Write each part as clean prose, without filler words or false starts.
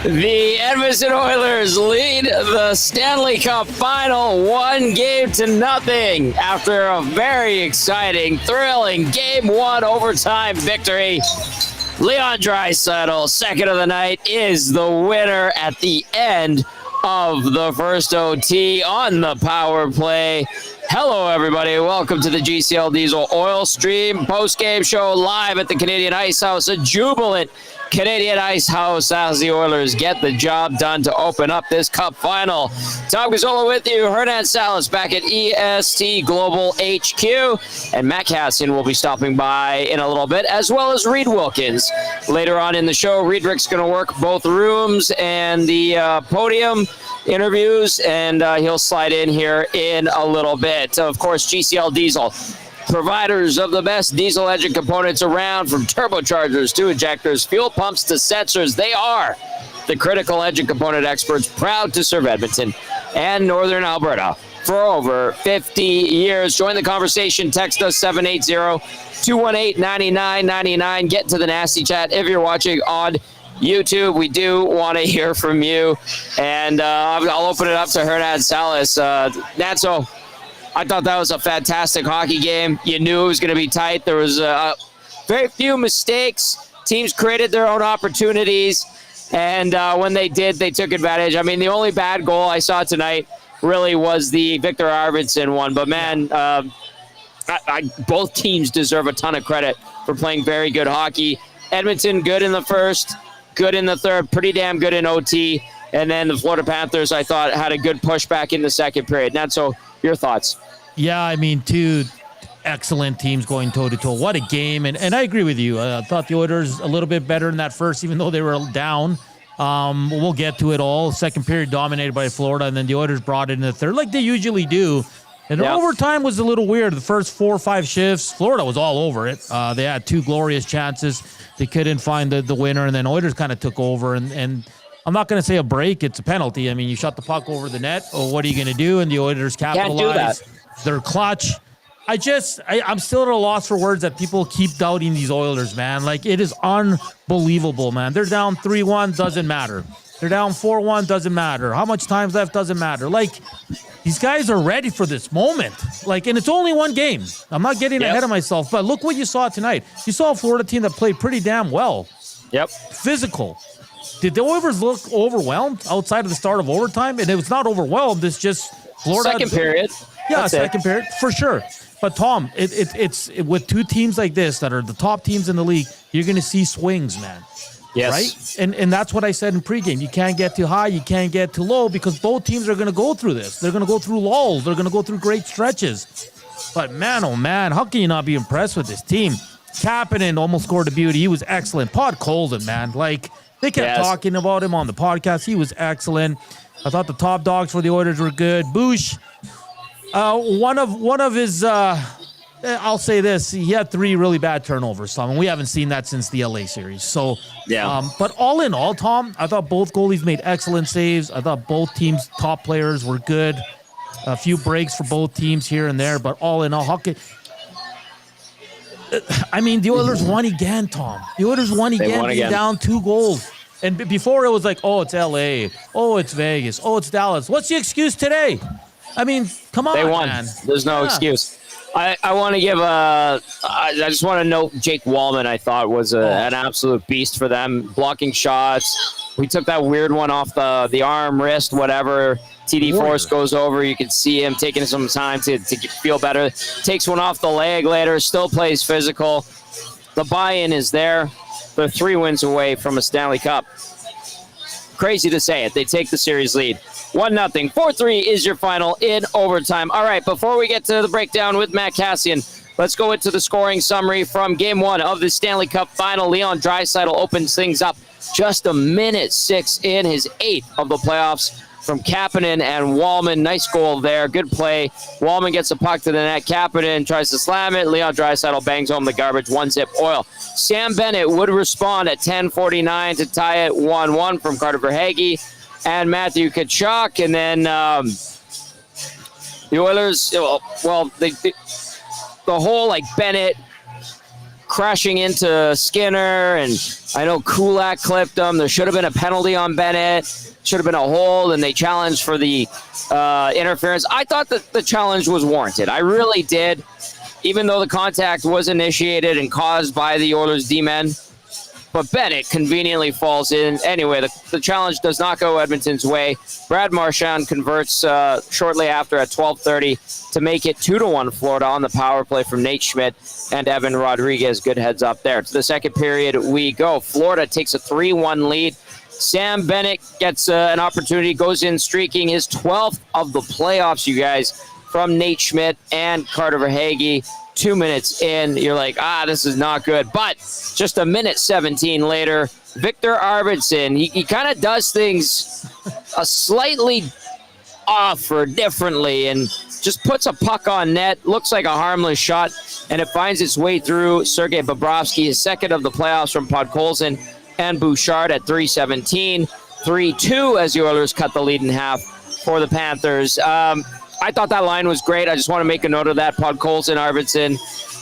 The Edmonton Oilers lead the Stanley Cup Final 1-0 after a very exciting, thrilling Game 1 overtime victory. Leon Draisaitl, second of the night, is the winner at the end of the first OT on the power play. Hello, everybody. Welcome to the GCL Diesel Oil Stream postgame show live at the Canadian Ice House. A jubilant Canadian Ice House as the Oilers get the job done to open up this Cup final. Tom Gazzola with you. Hernan Salas back at EST Global HQ. And Matt Cassian will be stopping by in a little bit, as well as Reid Wilkins. Later on in the show, Reid's going to work both rooms and the podium interviews, and he'll slide in here in a little bit. Of course, GCL Diesel, providers of the best diesel engine components around, from turbochargers to injectors, fuel pumps to sensors. They are the critical engine component experts, proud to serve Edmonton and Northern Alberta for over 50 years. Join the conversation. Text us 780-218-9999. Get to the nasty chat if you're watching on YouTube. We do want to hear from you. And I'll open it up to Hernan Salas. Natso, I thought that was a fantastic hockey game. You knew it was going to be tight. There was very few mistakes. Teams created their own opportunities, and when they did, they took advantage. I mean, the only bad goal I saw tonight really was the Victor Arvidsson one. But, man, both teams deserve a ton of credit for playing very good hockey. Edmonton, good in the first, good in the third, pretty damn good in OT. And then the Florida Panthers, I thought, had a good pushback in the second period. Natso, your thoughts? Yeah, I mean, two excellent teams going toe-to-toe. What a game. And I agree with you. I thought the Oilers a little bit better in that first, even though they were down. We'll get to it all. Second period dominated by Florida, and then the Oilers brought it in the third, like they usually do. And the overtime was a little weird. The first 4 or 5 shifts, Florida was all over it. They had 2 glorious chances. They couldn't find the winner, and then Oilers kind of took over. And I'm not going to say a break. It's a penalty. I mean, you shot the puck over the net. Or what are you going to do? And the Oilers capitalize. Can't do that. They're clutch. I'm still at a loss for words that people keep doubting these Oilers, man. Like, it is unbelievable, man. They're down 3-1, doesn't matter. They're down 4-1, doesn't matter. How much time's left, doesn't matter. Like, these guys are ready for this moment. Like, and it's only one game. I'm not getting ahead of myself, but look what you saw tonight. You saw a Florida team that played pretty damn well. Yep. Physical. Did the Oilers look overwhelmed outside of the start of overtime? And it was not overwhelmed. It's just Florida. Second period. Yeah, second period, for sure. But, Tom, it's with two teams like this that are the top teams in the league, you're going to see swings, man. Yes. Right? And that's what I said in pregame. You can't get too high, you can't get too low, because both teams are going to go through this. They're going to go through lulls. They're going to go through great stretches. But, man, oh, man, how can you not be impressed with this team? Kassian almost scored a beauty. He was excellent. Pod Colton, man. Like, they kept talking about him on the podcast. He was excellent. I thought the top dogs for the Oilers were good. Bush, one of his, I'll say this, he had 3 really bad turnovers, Tom, and we haven't seen that since the LA series. So, but all in all, Tom, I thought both goalies made excellent saves. I thought both teams' top players were good. A few breaks for both teams here and there, but all in all, the Oilers won again, Tom. The Oilers won again, being down 2 goals. And before it was like, oh, it's LA. Oh, it's Vegas. Oh, it's Dallas. What's the excuse today? I mean, come on, they won. Man. There's no excuse. I want to give I just want to note Jake Wallman, I thought, was an absolute beast for them. Blocking shots. We took that weird one off the arm, wrist, whatever. TD Force goes over. You can see him taking some time to feel better. Takes one off the leg later. Still plays physical. The buy-in is there. They're 3 wins away from a Stanley Cup. Crazy to say it. They take the series lead. 1-0. 4-3 is your final in overtime. All right, before we get to the breakdown with Matt Cassian, let's go into the scoring summary from Game 1 of the Stanley Cup Final. Leon Draisaitl opens things up just a minute 6 in, his 8th of the playoffs from Kassian and Wallman. Nice goal there. Good play. Wallman gets the puck to the net. Kassian tries to slam it. Leon Draisaitl bangs home the garbage. 1-zip Oil. Sam Bennett would respond at 10:49 to tie it 1-1 from Carter Verhaeghe and Matthew Tkachuk. And then the Oilers, the whole Bennett, crashing into Skinner, and I know Kulak clipped him. There should have been a penalty on Bennett. Should have been a hold, and they challenged for the interference. I thought that the challenge was warranted. I really did, even though the contact was initiated and caused by the Oilers D-men. But Bennett conveniently falls in. Anyway, the challenge does not go Edmonton's way. Brad Marchand converts shortly after at 12:30 to make it 2-1 Florida on the power play from Nate Schmidt and Evan Rodriguez. Good heads up there. To the second period we go. Florida takes a 3-1 lead. Sam Bennett gets an opportunity, goes in streaking his 12th of the playoffs, you guys, from Nate Schmidt and Carter Verhaeghe. 2 minutes in, you're like, this is not good. But just a minute 17 later, Victor Arvidsson, he kind of does things a slightly off or differently and just puts a puck on net. Looks like a harmless shot, and it finds its way through Sergei Bobrovsky, his second of the playoffs from Podkolzin and Bouchard at 3:17. 3-2 as the Oilers cut the lead in half for the Panthers. I thought that line was great. I just want to make a note of that. Podkolzin, Arvidsson,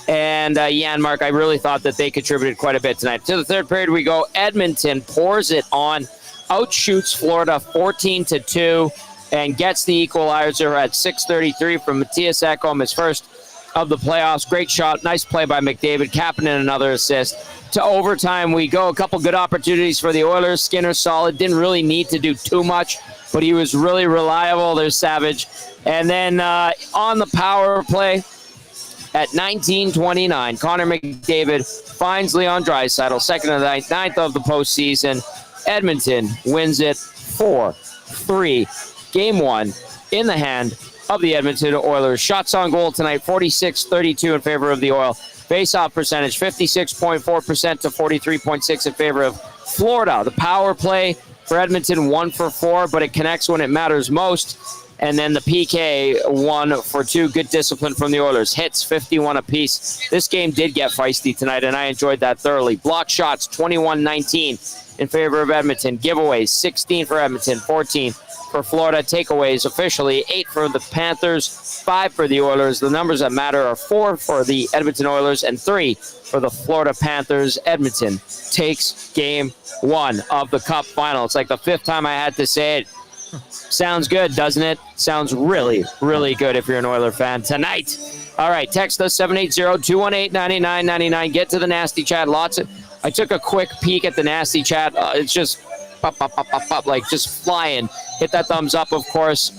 and Janmark. I really thought that they contributed quite a bit tonight. To the third period we go. Edmonton pours it on, outshoots Florida 14-2, and gets the equalizer at 6:33 from Mattias Ekholm, his first of the playoffs. Great shot. Nice play by McDavid. Kapanen, another assist. To overtime we go. A couple good opportunities for the Oilers. Skinner solid. Didn't really need to do too much, but he was really reliable. There's Savage. And then on the power play at 19:29, Connor McDavid finds Leon Draisaitl, second of the night, ninth of the postseason. Edmonton wins it 4-3. Game one in the hand of the Edmonton Oilers. Shots on goal tonight, 46-32 in favor of the Oil. Face-off percentage, 56.4% to 43.6 in favor of Florida. The power play for Edmonton, 1 for 4, but it connects when it matters most. And then the PK, 1 for 2. Good discipline from the Oilers. Hits, 51 apiece. This game did get feisty tonight, and I enjoyed that thoroughly. Block shots, 21-19 in favor of Edmonton. Giveaways, 16 for Edmonton, 14 for Florida. Takeaways officially, 8 for the Panthers, 5 for the Oilers. The numbers that matter are 4 for the Edmonton Oilers and 3 for the Florida Panthers. Edmonton takes game 1 of the Cup final. It's like the 5th time I had to say it. Sounds good, doesn't it? Sounds really, really good if you're an Oiler fan tonight. All right, text us 780-218-9999. Get to the nasty chat. I took a quick peek at the nasty chat. It's just pop, like just flying. Hit that thumbs up, of course,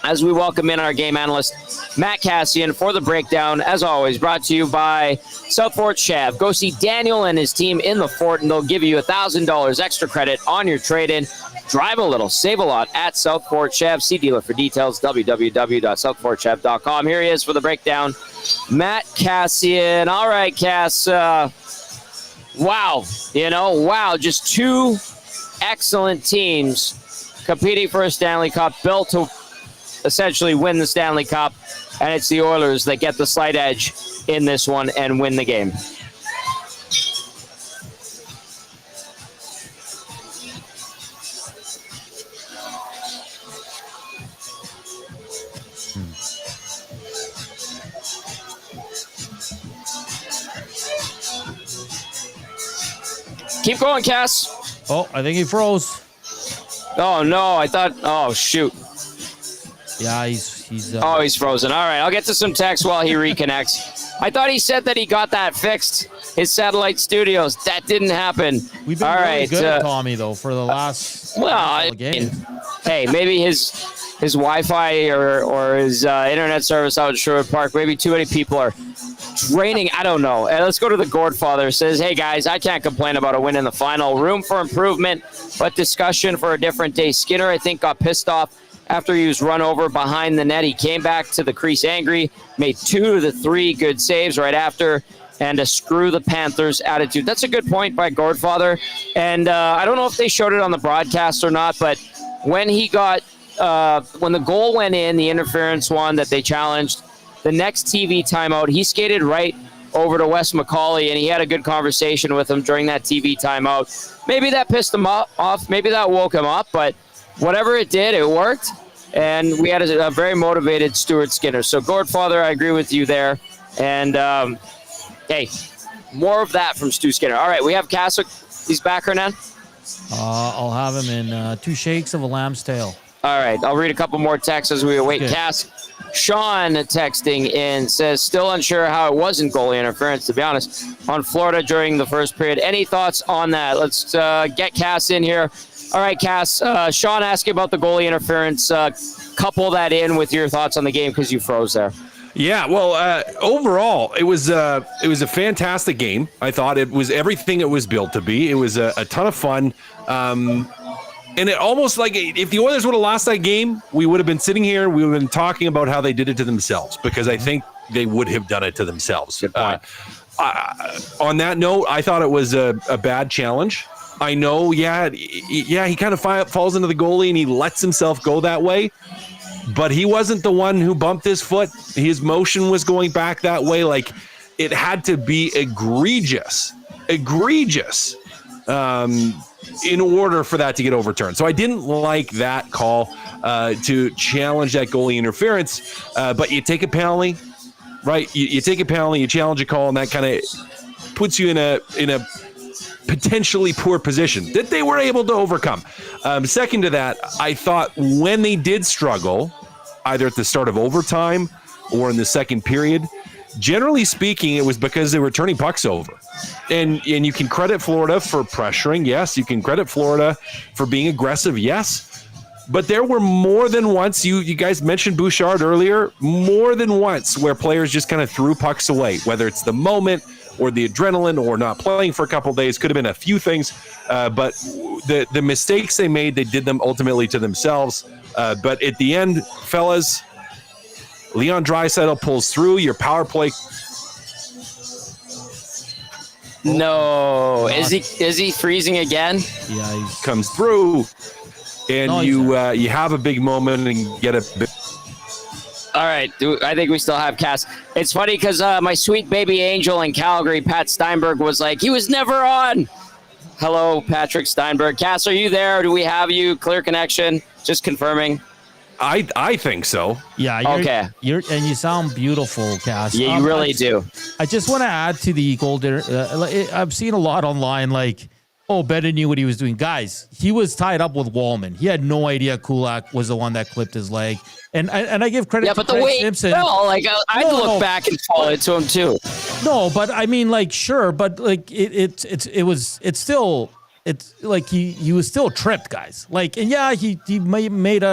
as we welcome in our game analyst, Matt Cassian, for the breakdown. As always, brought to you by South Fort Chev. Go see Daniel and his team in the fort, and they'll give you $1,000 extra credit on your trade-in. Drive a little, save a lot at South Fort Chev. See dealer for details, www.southfortchev.com. Here he is for the breakdown, Matt Cassian. All right, Cass. Wow. Wow. Just two excellent teams competing for a Stanley Cup, built to essentially win the Stanley Cup, and it's the Oilers that get the slight edge in this one and win the game. Keep going, Cass. Oh, I think he froze. Oh, no, I thought, oh, shoot. Yeah, he's he's frozen. All right, I'll get to some text while he reconnects. I thought he said that he got that fixed, his satellite studios. That didn't happen. We've been really good at Tommy, though, for the last games. Hey, maybe his Wi-Fi or his internet service out in Sherwood Park, maybe too many people are draining. I don't know. Let's go to the Gourdfather. Says, hey, guys, I can't complain about a win in the final. Room for improvement, but discussion for a different day. Skinner, I think, got pissed off after he was run over behind the net. He came back to the crease angry, made 2 of the 3 good saves right after, and a screw the Panthers attitude. That's a good point by Gourdfather. And I don't know if they showed it on the broadcast or not, but when he got, when the goal went in, the interference one that they challenged, the next TV timeout, he skated right over to Wes McCauley, and he had a good conversation with him during that TV timeout. Maybe that pissed him off. Maybe that woke him up, but whatever it did, it worked, and we had a very motivated Stuart Skinner. So, Gourdfather, I agree with you there. And, hey, More of that from Stu Skinner. All right, we have Cassian. He's back, Hernan. I'll have him in 2 shakes of a lamb's tail. All right, I'll read a couple more texts as we await Okay. Cass. Sean texting in says, still unsure how it wasn't goalie interference, to be honest, on Florida during the first period. Any thoughts on that? Let's get Cass in here. All right, Cass. Sean asking about the goalie interference. Couple that in with your thoughts on the game because you froze there. Yeah, well, overall, it was a fantastic game. I thought it was everything it was built to be. It was a ton of fun. And it almost like if the Oilers would have lost that game, we would have been sitting here. We would have been talking about how they did it to themselves because I think they would have done it to themselves. Good point. On that note, I thought it was a bad challenge. I know, he kind of falls into the goalie and he lets himself go that way. But he wasn't the one who bumped his foot. His motion was going back that way. Like, it had to be egregious. In order for that to get overturned. So I didn't like that call to challenge that goalie interference, but you take a penalty, right? You take a penalty, you challenge a call, and that kind of puts you in a potentially poor position that they were able to overcome. Second to that, I thought when they did struggle, either at the start of overtime or in the second period, generally speaking, it was because they were turning pucks over. And you can credit Florida for pressuring, yes. You can credit Florida for being aggressive, yes. But there were more than once, you guys mentioned Bouchard earlier, more than once where players just kind of threw pucks away, whether it's the moment or the adrenaline or not playing for a couple of days. Could have been a few things. But the mistakes they made, they did them ultimately to themselves. But at the end, fellas, Leon Draisaitl pulls through your power play. No, is he freezing again? Yeah, he comes through, and you have a big moment and get a big. All right, I think we still have Cass. It's funny because my sweet baby angel in Calgary, Pat Steinberg, was like, he was never on. Hello, Patrick Steinberg. Cass, are you there? Do we have you? Clear connection? Just confirming. I think so. Yeah. Okay. And you sound beautiful, Cass. Yeah, you really do. I just want to add to the Golden. I've seen a lot online like, oh, Bennett knew what he was doing. Guys, he was tied up with Wallman. He had no idea Kulak was the one that clipped his leg. And I give credit to but the Craig way Simpson. fell, like I'd look back and fall into him too. No, but I mean, like, sure, but like it's still like he was still tripped, guys. Like, and yeah, he made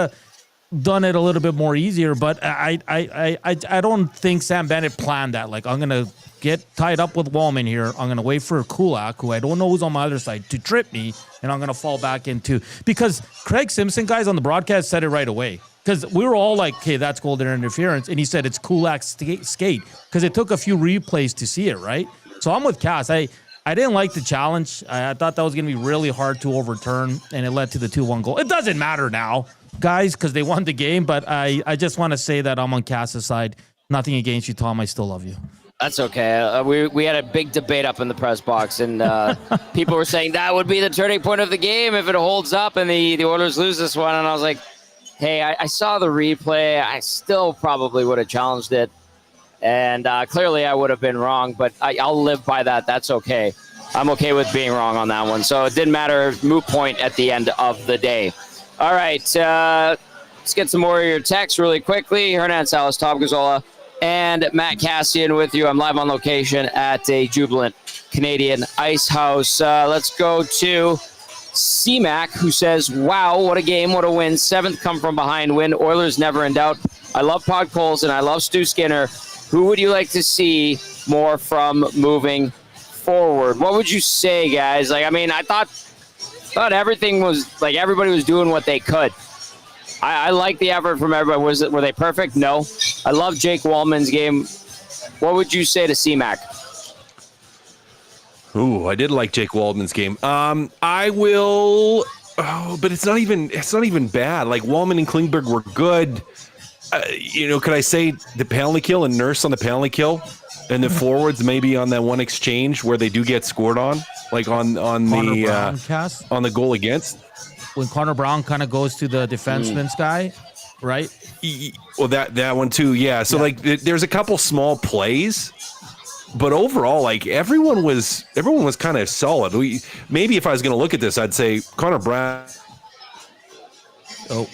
done it a little bit more easier, but I don't think Sam Bennett planned that. Like, I'm gonna get tied up with Wallman here. I'm gonna wait for Kulak, who I don't know who's on my other side, to trip me, and I'm gonna fall back into, because Craig Simpson, guys, on the broadcast said it right away. Because we were all like, okay, that's golden interference. And he said it's Kulak's skate. Because it took a few replays to see it, right? So I'm with Cass. I didn't like the challenge. I thought that was going to be really hard to overturn. And it led to the 2-1 goal. It doesn't matter now, guys, because they won the game. But I just want to say that I'm on Cass's side. Nothing against you, Tom. I still love you. That's okay. We had a big debate up in the press box, and people were saying that would be the turning point of the game if it holds up and the Oilers lose this one. And I was like, hey, I saw the replay. I still probably would have challenged it. And clearly I would have been wrong, but I'll live by that. That's okay. I'm okay with being wrong on that one. So it didn't matter. Moot point at the end of the day. All right. Let's get some more of your texts really quickly. Hernan, Salas, Tom Gazzola, and Matt Cassian with you. I'm live on location at a jubilant Canadian Ice House. Let's go to C-Mac, who says, wow, what a game, what a win. 7th come from behind win. Oilers never in doubt. I love Pod Coles and I love Stu Skinner. Who would you like to see more from moving forward? What would you say, guys? Like, I mean, I thought everything was, like, everybody was doing what they could. I like the effort from everybody. Were they perfect? No. I love Jake Wallman's game. What would you say to C-Mac? Ooh, I did like Jake Waldman's game. I will, but it's not even bad. Like, Wallman and Klingberg were good. Could I say the penalty kill and Nurse on the penalty kill, and the forwards maybe on that one exchange where they do get scored on, like on the goal against. When Connor Brown kind of goes to the defenseman's guy, right? Well, that one too, yeah. So like, there's a couple small plays but overall, like everyone was kind of solid. Maybe if I was going to look at this, I'd say Connor Brown. Oh,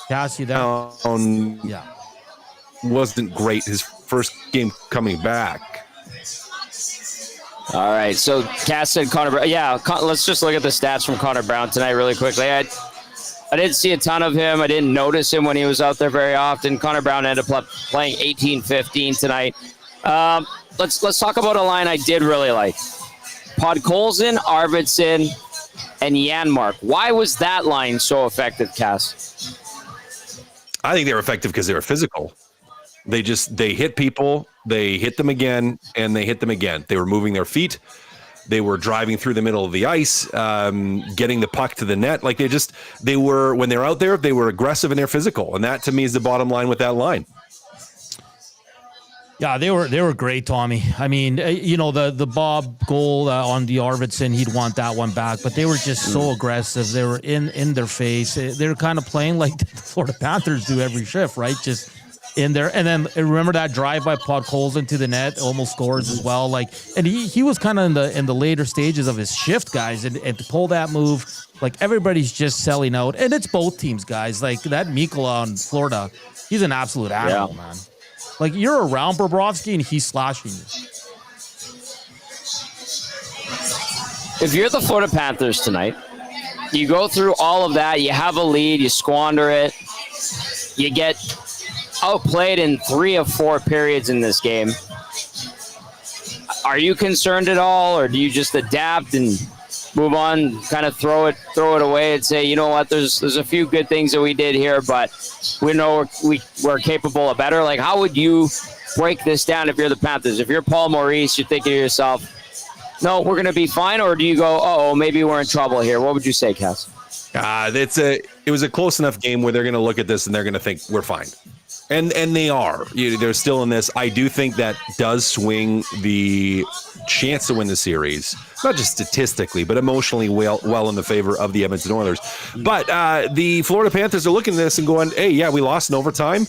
Cassian, yeah, wasn't great his first game coming back. All right, so Cassian, Connor Brown. Yeah, let's just look at the stats from Connor Brown tonight really quickly. I didn't see a ton of him. I didn't notice him when he was out there very often. Connor Brown ended up playing 18-15 tonight. Let's talk about a line I did really like. Podkolzin, Arvidsson, and Janmark. Why was that line so effective, Cass? I think they were effective because they were physical. They hit people, they hit them again, and they hit them again. They were moving their feet. They were driving through the middle of the ice, getting the puck to the net. Like they were, when they're out there, they were aggressive and they're physical. And that to me is the bottom line with that line. Yeah, they were great, Tommy. I mean, the Bob goal on the Arvidsson, he'd want that one back, but they were just so aggressive. They were in their face. They were kind of playing like the Florida Panthers do every shift, right? Just in there. And then remember that drive by Podkolzin into the net, almost scores as well. Like, and he was kind of in the later stages of his shift, guys, and to pull that move, like everybody's just selling out. And it's both teams, guys. Like that Mikkola on Florida, he's an absolute animal, man. Like, you're around Bobrovsky, and he's slashing you. If you're the Florida Panthers tonight, you go through all of that, you have a lead, you squander it, you get outplayed in 3 of 4 periods in this game. Are you concerned at all, or do you just adapt and move on, kind of throw it away and say, you know what, there's a few good things that we did here, but we know we're capable of better? Like, how would you break this down if you're the Panthers? If you're Paul Maurice, you're thinking to yourself, no, we're going to be fine, or do you go, oh, maybe we're in trouble here? What would you say, Cass? It was a close enough game where they're going to look at this and they're going to think we're fine. And they are. They're still in this. I do think that does swing the chance to win the series, not just statistically, but emotionally well in the favor of the Edmonton Oilers. But the Florida Panthers are looking at this and going, hey, yeah, we lost in overtime.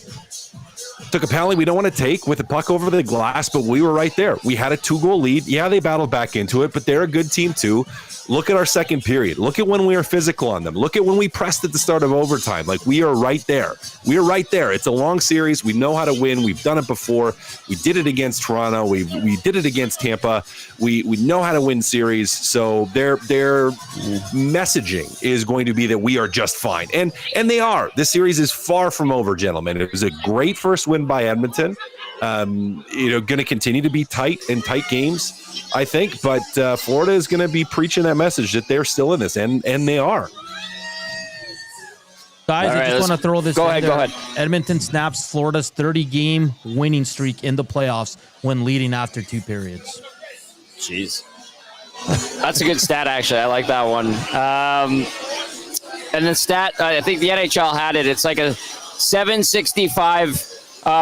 Took a penalty we don't want to take with the puck over the glass, but we were right there. We had a 2-goal lead. Yeah, they battled back into it, but they're a good team too. Look at our second period. Look at when we were physical on them. Look at when we pressed at the start of overtime. Like, we are right there. We are right there. It's a long series. We know how to win. We've done it before. We did it against Toronto. We did it against Tampa. We know how to win series. So their messaging is going to be that we are just fine. And they are. This series is far from over, gentlemen. It was a great first win by Edmonton. Going to continue to be tight games, I think. But Florida is going to be preaching that message that they're still in this, and they are. Guys, I just want to throw this Go ahead. Edmonton snaps Florida's 30-game winning streak in the playoffs when leading after 2 periods. Jeez. That's a good stat, actually. I like that one. And the stat, I think the NHL had it. It's like a 765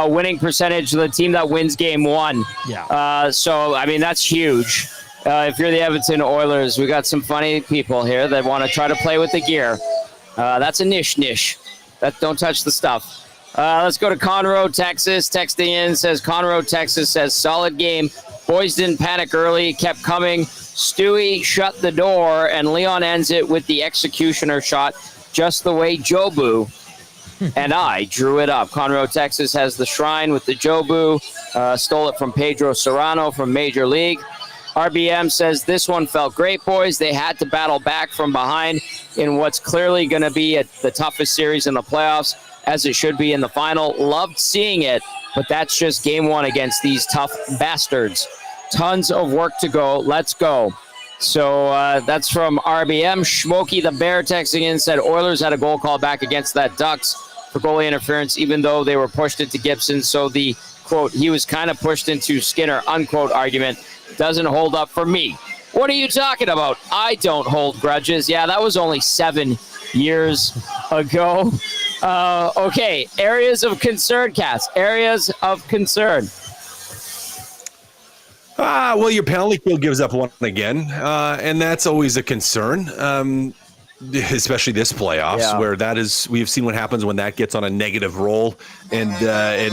winning percentage of the team that wins game 1. Yeah. So, I mean, that's huge. If you're the Edmonton Oilers, we got some funny people here that want to try to play with the gear. That's a niche. Don't touch the stuff. Let's go to Conroe, Texas. Texting in says, Conroe, Texas says, solid game. Boys didn't panic early, kept coming. Stewie shut the door, and Leon ends it with the executioner shot, just the way Jobu and I drew it up. Conroe, Texas has the shrine with the Jobu. Stole it from Pedro Serrano from Major League. RBM says, this one felt great, boys. They had to battle back from behind in what's clearly going to be the toughest series in the playoffs, as it should be in the final. Loved seeing it, but that's just game 1 against these tough bastards. Tons of work to go. Let's go. So that's from RBM. Smokey the Bear texting in said, Oilers had a goal call back against that Ducks for goalie interference, even though they were pushed into Gibson. So the, quote, he was kind of pushed into Skinner, unquote, argument doesn't hold up for me. What are you talking about? I don't hold grudges. Yeah, that was only 7 years ago. Okay, areas of concern, Cass. Areas of concern. Well, your penalty kill gives up one again, and that's always a concern. especially this playoffs, where we've seen what happens when that gets on a negative roll and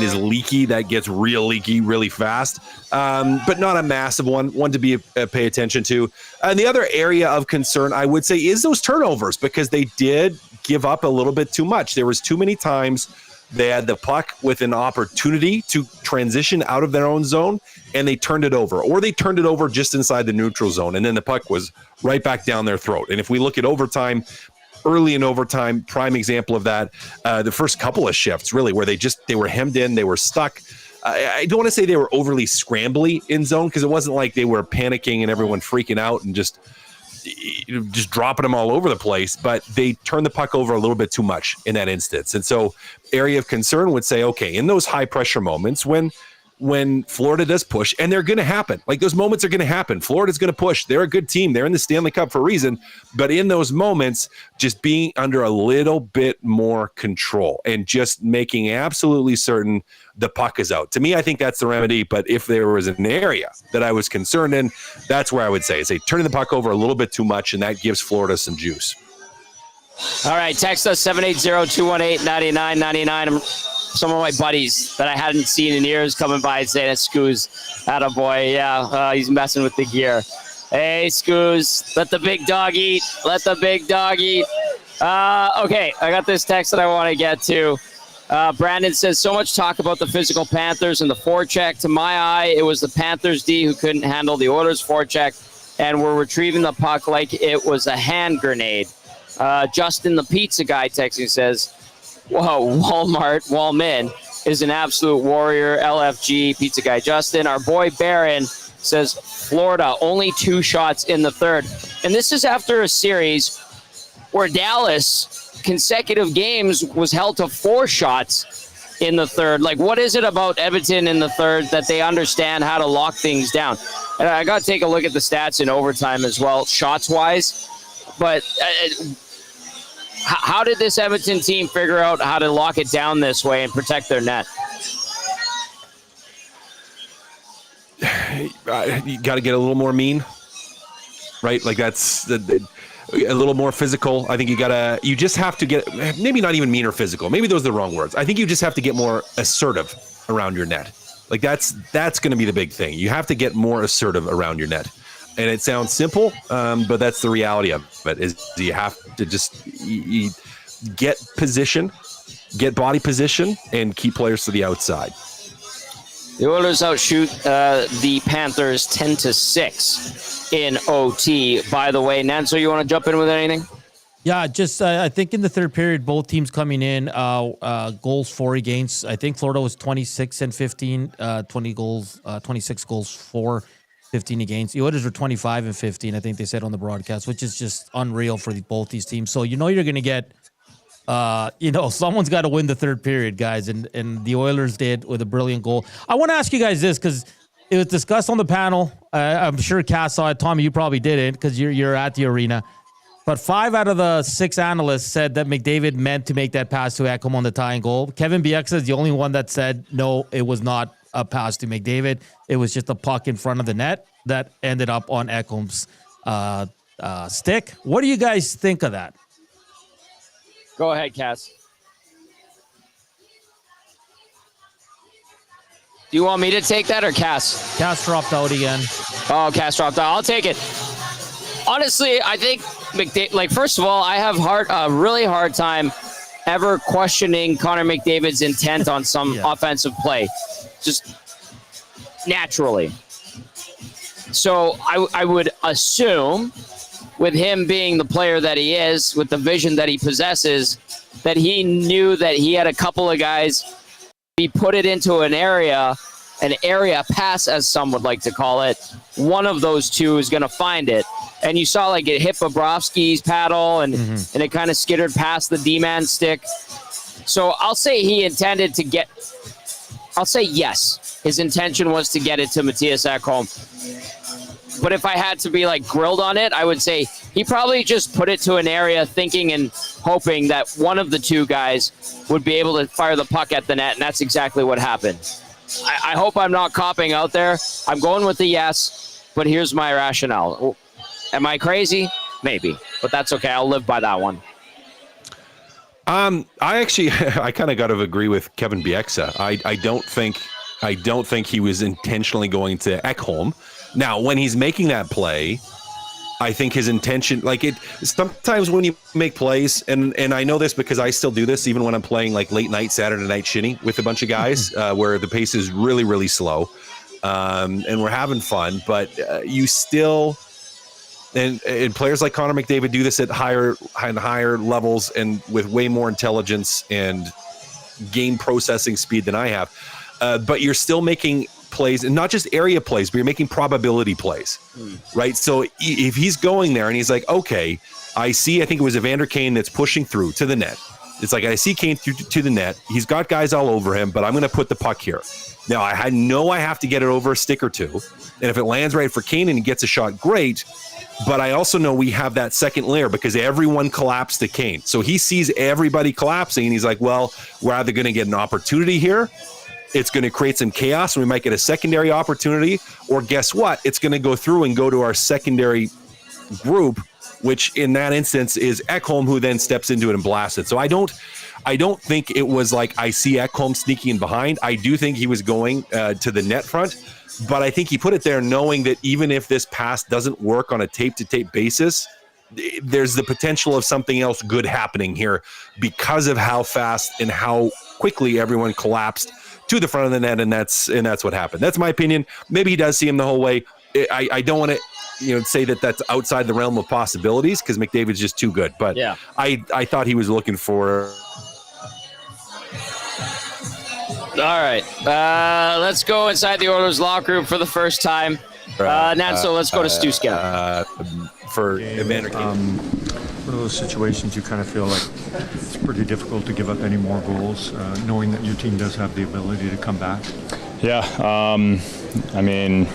is leaky. That gets real leaky really fast, but not a massive one to pay attention to. And the other area of concern, I would say, is those turnovers, because they did give up a little bit too much. There was too many times they had the puck with an opportunity to transition out of their own zone, and they turned it over, or they turned it over just inside the neutral zone, and then the puck was right back down their throat. And if we look at overtime, early in overtime, prime example of that, the first couple of shifts, really, where they were hemmed in, they were stuck. I don't want to say they were overly scrambly in zone, because it wasn't like they were panicking and everyone freaking out and just dropping them all over the place, but they turned the puck over a little bit too much in that instance. And so area of concern would say, okay, in those high pressure moments when Florida does push, and they're going to happen, like those moments are going to happen. Florida's going to push. They're a good team. They're in the Stanley Cup for a reason. But in those moments, just being under a little bit more control and just making absolutely certain the puck is out. To me, I think that's the remedy. But if there was an area that I was concerned in, that's where I would say is they turning the puck over a little bit too much, and that gives Florida some juice. All right, text us 780-218-9999. Some of my buddies that I hadn't seen in years coming by and saying, Scoos, attaboy. Yeah, he's messing with the gear. Hey, Scoos, let the big dog eat. Let the big dog eat. Okay, I got this text that I want to get to. Brandon says, so much talk about the physical Panthers and the forecheck. To my eye, it was the Panthers D who couldn't handle the Oilers forecheck and were retrieving the puck like it was a hand grenade. Justin, the pizza guy, texting says, whoa, Wallman is an absolute warrior. LFG, pizza guy Justin. Our boy Barron says, Florida, only 2 shots in the third. And this is after a series where Dallas, consecutive games, was held to 4 shots in the third. Like, what is it about Edmonton in the third that they understand how to lock things down? And I got to take a look at the stats in overtime as well, shots-wise. But how did this Edmonton team figure out how to lock it down this way and protect their net? You got to get a little more mean, right? Like that's a little more physical. I think you just have to get, maybe not even mean or physical. Maybe those are the wrong words. I think you just have to get more assertive around your net. Like that's going to be the big thing. You have to get more assertive around your net. And it sounds simple, but that's the reality of it, is you have to just get position, get body position, and keep players to the outside. The Oilers outshoot the Panthers 10-6 in OT. By the way, Nancy, you want to jump in with anything? Yeah, just I think in the third period, both teams coming in, goals for against. I think Florida was 26-15, 20 goals, 26 goals for. 15 against. The Oilers were 25-15, I think they said on the broadcast, which is just unreal for both these teams. So you're going to get, someone's got to win the third period, guys, and the Oilers did with a brilliant goal. I want to ask you guys this, because it was discussed on the panel. I'm sure Cass saw it. Tommy, you probably didn't, because you're at the arena. But 5 out of the 6 analysts said that McDavid meant to make that pass to Ekholm on the tying goal. Kevin Bieksa is the only one that said, no, it was not a pass to McDavid. It was just a puck in front of the net that ended up on Ekholm's stick. What do you guys think of that? Go ahead, Cass. Do you want me to take that or Cass? Cass dropped out again. Oh, Cass dropped out. I'll take it. Honestly, I think McDavid, first of all, I have a really hard time ever questioning Connor McDavid's intent on some offensive play. Just naturally. So I would assume, with him being the player that he is, with the vision that he possesses, that he knew that he had a couple of guys. He put it into an area pass, as some would like to call it. One of those two is going to find it. And you saw it hit Bobrovsky's paddle, and it kind of skittered past the D-man stick. So I'll say he intended to get... I'll say yes. His intention was to get it to Mattias Ekholm. But if I had to be grilled on it, I would say he probably just put it to an area thinking and hoping that one of the two guys would be able to fire the puck at the net, and that's exactly what happened. I hope I'm not copping out there. I'm going with the yes, but here's my rationale. Am I crazy? Maybe. but that's okay. I'll live by that one. I kind of got to agree with Kevin Bieksa. I don't think he was intentionally going to Ekholm. Now, when he's making that play, I think his intention, sometimes when you make plays, and I know this because I still do this even when I'm playing like late night, Saturday night shinny with a bunch of guys where the pace is really, really slow and we're having fun, but you still, and players like Connor McDavid do this at higher levels and with way more intelligence and game processing speed than I have. But you're still making plays, and not just area plays, but you're making probability plays, right? So if he's going there and he's like, okay, I think it was Evander Kane that's pushing through to the net. It's like, I see Kane through to the net. He's got guys all over him, but I'm going to put the puck here. Now, I have to get it over a stick or two. And if it lands right for Kane and he gets a shot, great. But I also know we have that second layer because everyone collapsed to Kane. So he sees everybody collapsing and he's like, well, we're either going to get an opportunity here, it's going to create some chaos, and we might get a secondary opportunity, or guess what? It's going to go through and go to our secondary group, which in that instance is Ekholm, who then steps into it and blasts it. So I don't think it was like I see Ekholm sneaking in behind. I do think he was going to the net front, but I think he put it there knowing that even if this pass doesn't work on a tape-to-tape basis, there's the potential of something else good happening here because of how fast and how quickly everyone collapsed to the front of the net, and that's what happened. That's my opinion. Maybe he does see him the whole way. I don't want to say that that's outside the realm of possibilities because McDavid's just too good. But yeah, I thought he was looking for. All right, let's go inside the Oilers locker room for the first time. So let's go to Stu Skinner. For Evander Kane. One of those situations you kind of feel like it's pretty difficult to give up any more goals, knowing that your team does have the ability to come back. Yeah, I mean,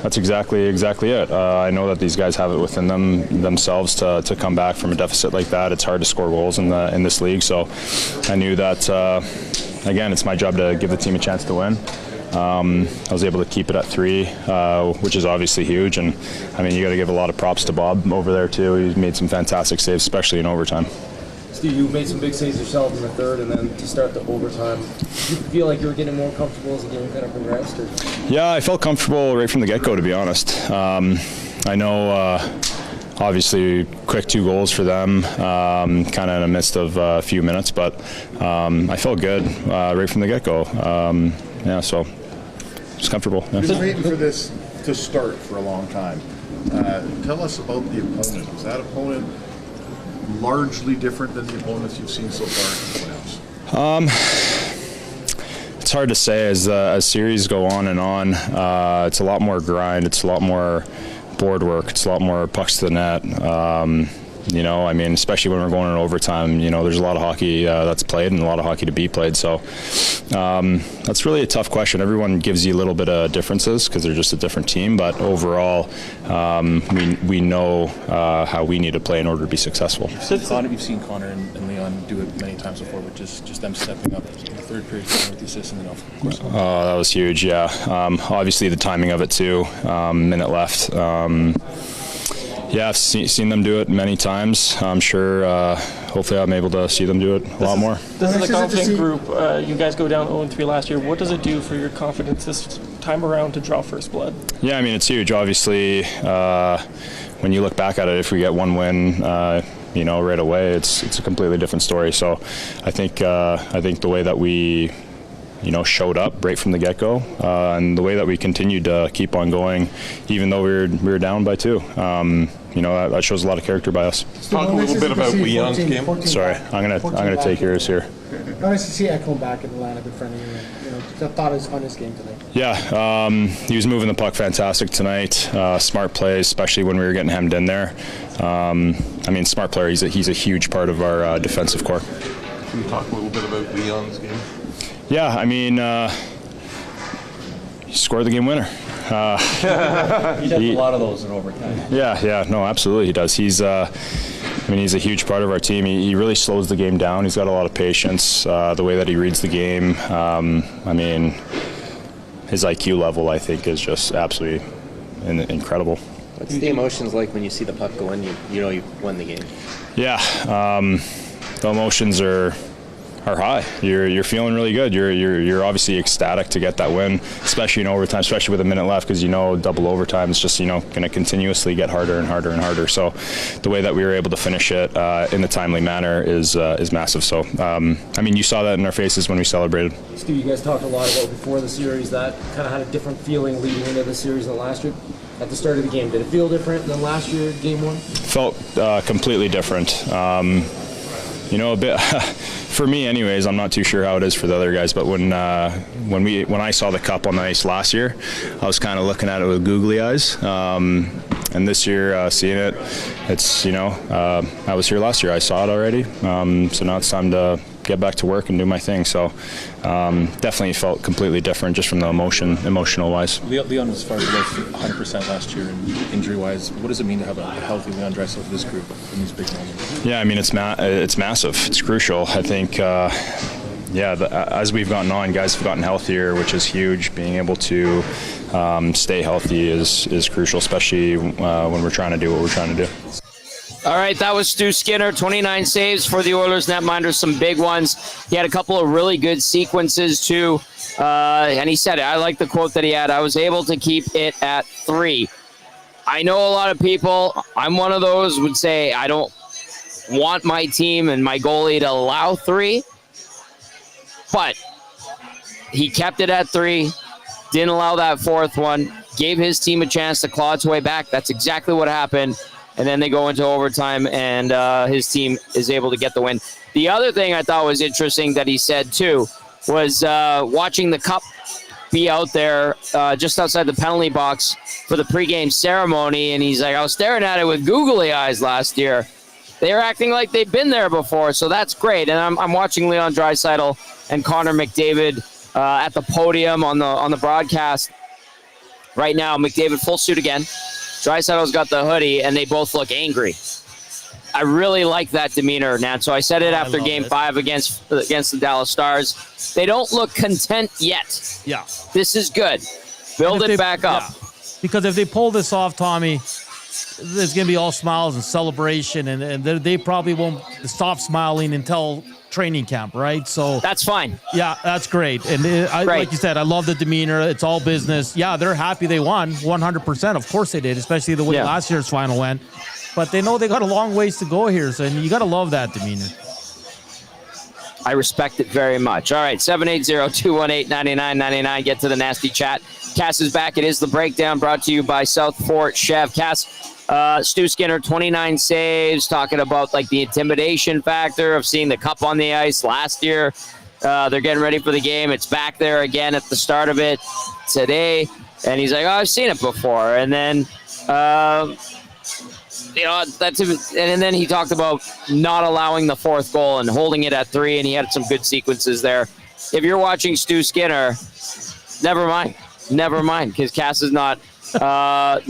that's exactly it. I know that these guys have it within themselves to come back from a deficit like that. It's hard to score goals in this league, so I knew that. Again, it's my job to give the team a chance to win. I was able to keep it at 3, which is obviously huge. And I mean, you got to give a lot of props to Bob over there too. He's made some fantastic saves, especially in overtime. Steve, you made some big saves yourself in the third, and then to start the overtime, did you feel like you were getting more comfortable as the game kind of progressed? Or? Yeah, I felt comfortable right from the get-go, to be honest. I know, obviously, quick 2 goals for them, kind of in the midst of a few minutes, but I felt good right from the get-go. So it's comfortable. Yeah. You've been waiting for this to start for a long time. Tell us about the opponent. Is that opponent largely different than the opponents you've seen so far in the playoffs? It's hard to say. As series go on and on, it's a lot more grind. It's a lot more board work. It's a lot more pucks to the net. I mean, especially when we're going in overtime, there's a lot of hockey that's played and a lot of hockey to be played. So that's really a tough question. Everyone gives you a little bit of differences because they're just a different team. But overall, we know how we need to play in order to be successful. You've seen Connor and Leon do it many times before, but just them stepping up in the third period with the assist and then of course. Oh, that was huge, yeah. Obviously the timing of it too, minute left. Yeah, I've seen them do it many times. I'm sure, hopefully I'm able to see them do it a lot more. This is a confident group. You guys go down 0-3 last year. What does it do for your confidence this time around to draw first blood? Yeah, I mean, it's huge. Obviously, when you look back at it, if we get one win, right away, it's a completely different story. So I think the way that we showed up right from the get-go, and the way that we continued to keep on going, even though we were down by 2. That shows a lot of character by us. Talk a little bit about Leon's game. Sorry, I'm gonna take yours here. Nice to see Ekholm back in the lineup in front of you. I thought it was on his game tonight. Yeah, he was moving the puck fantastic tonight. Smart plays, especially when we were getting hemmed in there. Smart player. He's a huge part of our defensive core. Can you talk a little bit about Leon's game? Yeah, I mean, he scored the game winner. He does a lot of those in overtime. Yeah, no, absolutely he does. He's a huge part of our team. He really slows the game down. He's got a lot of patience. The way that he reads the game, his IQ level, I think, is just absolutely incredible. What's the emotions like when you see the puck go in? You know you won the game. Yeah, the emotions are high. You're feeling really good. You're obviously ecstatic to get that win, especially in overtime, especially with a minute left, because double overtime is just going to continuously get harder and harder and harder. So the way that we were able to finish it in a timely manner is massive. So you saw that in our faces when we celebrated. Stu, you guys talked a lot about before the series that kind of had a different feeling leading into the series than last year. At the start of the game, did it feel different than last year, game one? Felt completely different. A bit for me anyways. I'm not too sure how it is for the other guys, but when I saw the cup on the ice last year, I was kind of looking at it with googly eyes, and this year seeing it, it's I was here last year, I saw it already, so now it's time to get back to work and do my thing. So definitely felt completely different just from the emotional wise. Leon was far below 100% last year, and injury wise, what does it mean to have a healthy Leon Draisaitl for this group in these big moments? Yeah, it's massive. It's crucial. I think as we've gotten on, guys have gotten healthier, which is huge. Being able to stay healthy is crucial, especially when we're trying to do what we're trying to do. All right, that was Stu Skinner, 29 saves for the Oilers netminders, some big ones. He had a couple of really good sequences, too. And he said it. I like the quote that he had. I was able to keep it at 3. I know a lot of people, I'm one of those, would say I don't want my team and my goalie to allow 3. But he kept it at 3, didn't allow that 4th one, gave his team a chance to claw its way back. That's exactly what happened. And then they go into overtime, and his team is able to get the win. The other thing I thought was interesting that he said, too, was watching the cup be out there just outside the penalty box for the pregame ceremony. And he's like, I was staring at it with googly eyes last year. They're acting like they've been there before, so that's great. And I'm watching Leon Draisaitl and Connor McDavid at the podium on the broadcast right now. McDavid full suit again. Draisaitl's got the hoodie, and they both look angry. I really like that demeanor, Nat. So I said it after Game 5 against the Dallas Stars. They don't look content yet. Yeah. This is good. Build it back up. Yeah. Because if they pull this off, Tommy, there's going to be all smiles and celebration, and they probably won't stop smiling until training camp, right? So that's fine. Yeah, that's great. And like you said, I love the demeanor. It's all business. Yeah, they're happy they won 100%. Of course they did, especially the way last year's final went. But they know they got a long ways to go here, so you got to love that demeanor. I respect it very much. All right, 780-218-9999. Get to the nasty chat. Cass is back. It is The Breakdown, brought to you by Southport Chev. Cass, Stu Skinner, 29 saves, talking about like the intimidation factor of seeing the cup on the ice last year. They're getting ready for the game. It's back there again at the start of it today. And he's like, oh, I've seen it before. And then, and then he talked about not allowing the 4th goal and holding it at 3, and he had some good sequences there. If you're watching Stu Skinner, never mind, because Cass is not there. I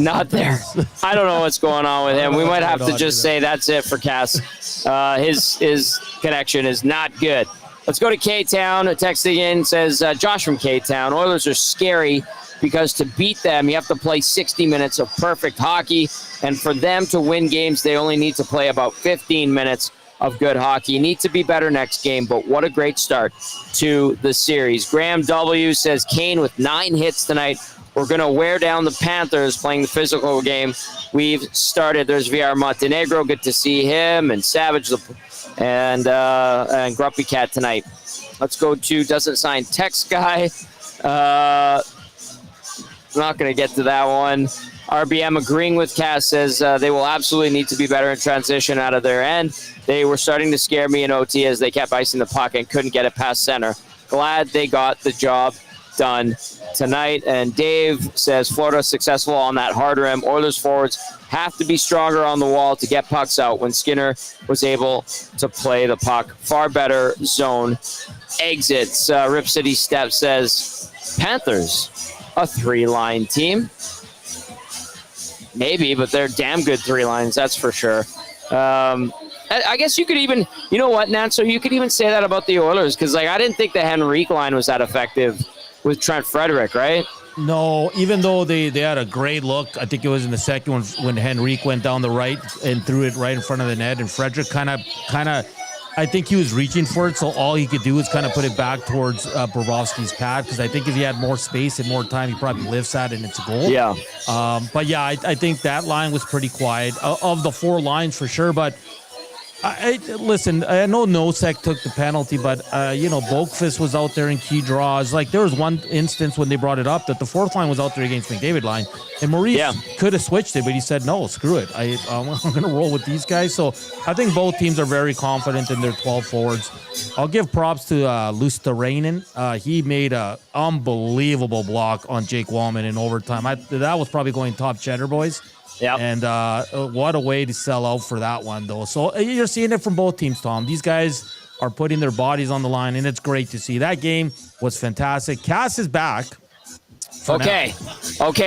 don't know what's going on with him. We might have to just say that's it for Cass. His connection is not good. Let's go to K-Town. Texting in says, Josh from K-Town, Oilers are scary because to beat them, you have to play 60 minutes of perfect hockey. And for them to win games, they only need to play about 15 minutes of good hockey. Need to be better next game, but what a great start to the series. Graham W. says, Kane with 9 hits tonight. We're going to wear down the Panthers playing the physical game we've started. There's VR Montenegro. Good to see him. And Savage and Grumpy Cat tonight. Let's go to Doesn't Sign Text Guy. Not going to get to that one. RBM agreeing with Cass says they will absolutely need to be better in transition out of their end. They were starting to scare me in OT as they kept icing the puck and couldn't get it past center. Glad they got the job done tonight. And Dave says Florida successful on that hard rim. Oilers forwards have to be stronger on the wall to get pucks out when Skinner was able to play the puck. Far better zone exits. Rip City Step says Panthers, a 3-line team. Maybe, but they're damn good 3 lines, that's for sure. I guess you could even, you know what, Nat? So you could even say that about the Oilers, because I didn't think the Henrique line was that effective with Trent Frederick, right? No, even though they had a great look, I think it was in the second one when Henrique went down the right and threw it right in front of the net, and Frederick kind of, I think he was reaching for it, so all he could do was kind of put it back towards Bobrovsky's pad, because I think if he had more space and more time, he probably lifts that and it's a goal. Yeah. But yeah, I think that line was pretty quiet of the four lines for sure. But listen, I know Nosek took the penalty, but Boakfist was out there in key draws. Like, there was one instance when they brought it up that the fourth line was out there against McDavid line, and Maurice could have switched it, but he said no, screw it. I'm going to roll with these guys. So I think both teams are very confident in their 12 forwards. I'll give props to Lusterainen. He made an unbelievable block on Jake Wallman in overtime. That was probably going top cheddar, boys. Yeah. And what a way to sell out for that one, though. So you're seeing it from both teams, Tom. These guys are putting their bodies on the line, and it's great to see. That game was fantastic. Cass is back. Okay.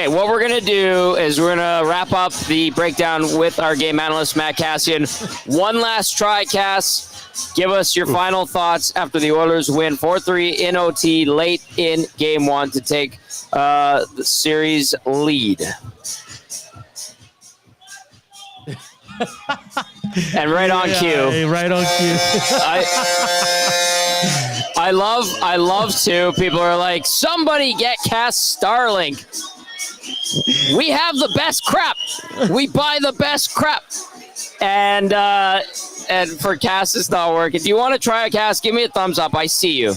What we're going to do is we're going to wrap up the breakdown with our game analyst, Matt Cassian. One last try, Cass. Give us your final thoughts after the Oilers win 4-3 in OT late in Game 1 to take the series lead. And right on cue. Hey, right on cue. I love to. People are like, somebody get Cass Starlink. We have the best crap. We buy the best crap. And for Cass, it's not working. Do you want to try a Cass? Give me a thumbs up. I see you.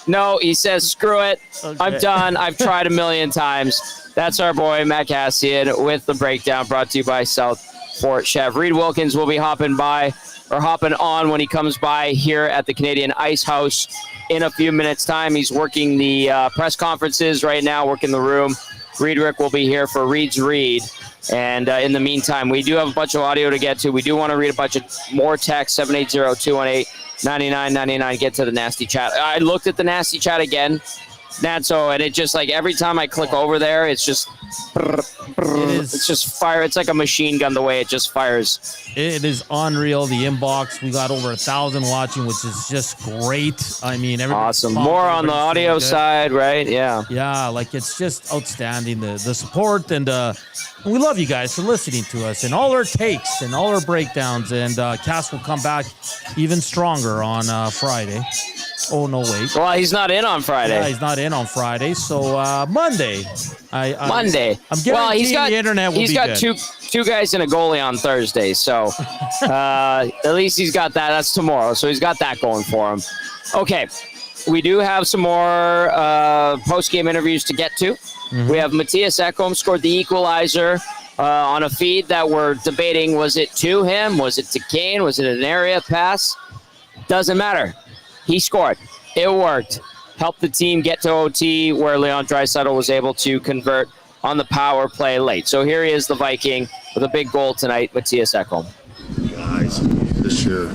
No, he says, screw it. Okay. I'm done. I've tried a million times. That's our boy, Matt Cassian, with the breakdown brought to you by Southport Chef. Reid Wilkins will be hopping on when he comes by here at the Canadian Ice House in a few minutes' time. He's working the press conferences right now, working the room. Reid will be here for Reid's Read. And in the meantime, we do have a bunch of audio to get to. We do want to read a bunch of more text, 780-218-9999. Get to the nasty chat. I looked at the nasty chat again, Natso, and it just, like, every time I click over there, it's just it's just fire. It's like a machine gun the way it just fires. It is unreal. The inbox, we got over 1,000 watching, which is just great. I mean, awesome. More on the audio side, right? Yeah. Yeah, like, it's just outstanding, the support, and we love you guys for listening to us and all our takes and all our breakdowns. And Cass will come back even stronger on Friday. Oh, no, wait. Well, he's not in on Friday. Yeah, he's not in on Friday. So Monday. Monday. I'm guaranteeing the internet will be good. He's got two guys and a goalie on Thursday. So at least he's got that. That's tomorrow. So he's got that going for him. Okay. We do have some more post-game interviews to get to. Mm-hmm. We have Mattias Ekholm scored the equalizer on a feed that we're debating. Was it to him? Was it to Kane? Was it an area pass? Doesn't matter. He scored. It worked. Helped the team get to OT, where Leon Draisaitl was able to convert on the power play late. So here he is, the Viking, with a big goal tonight, Mattias Ekholm. Guys, this year,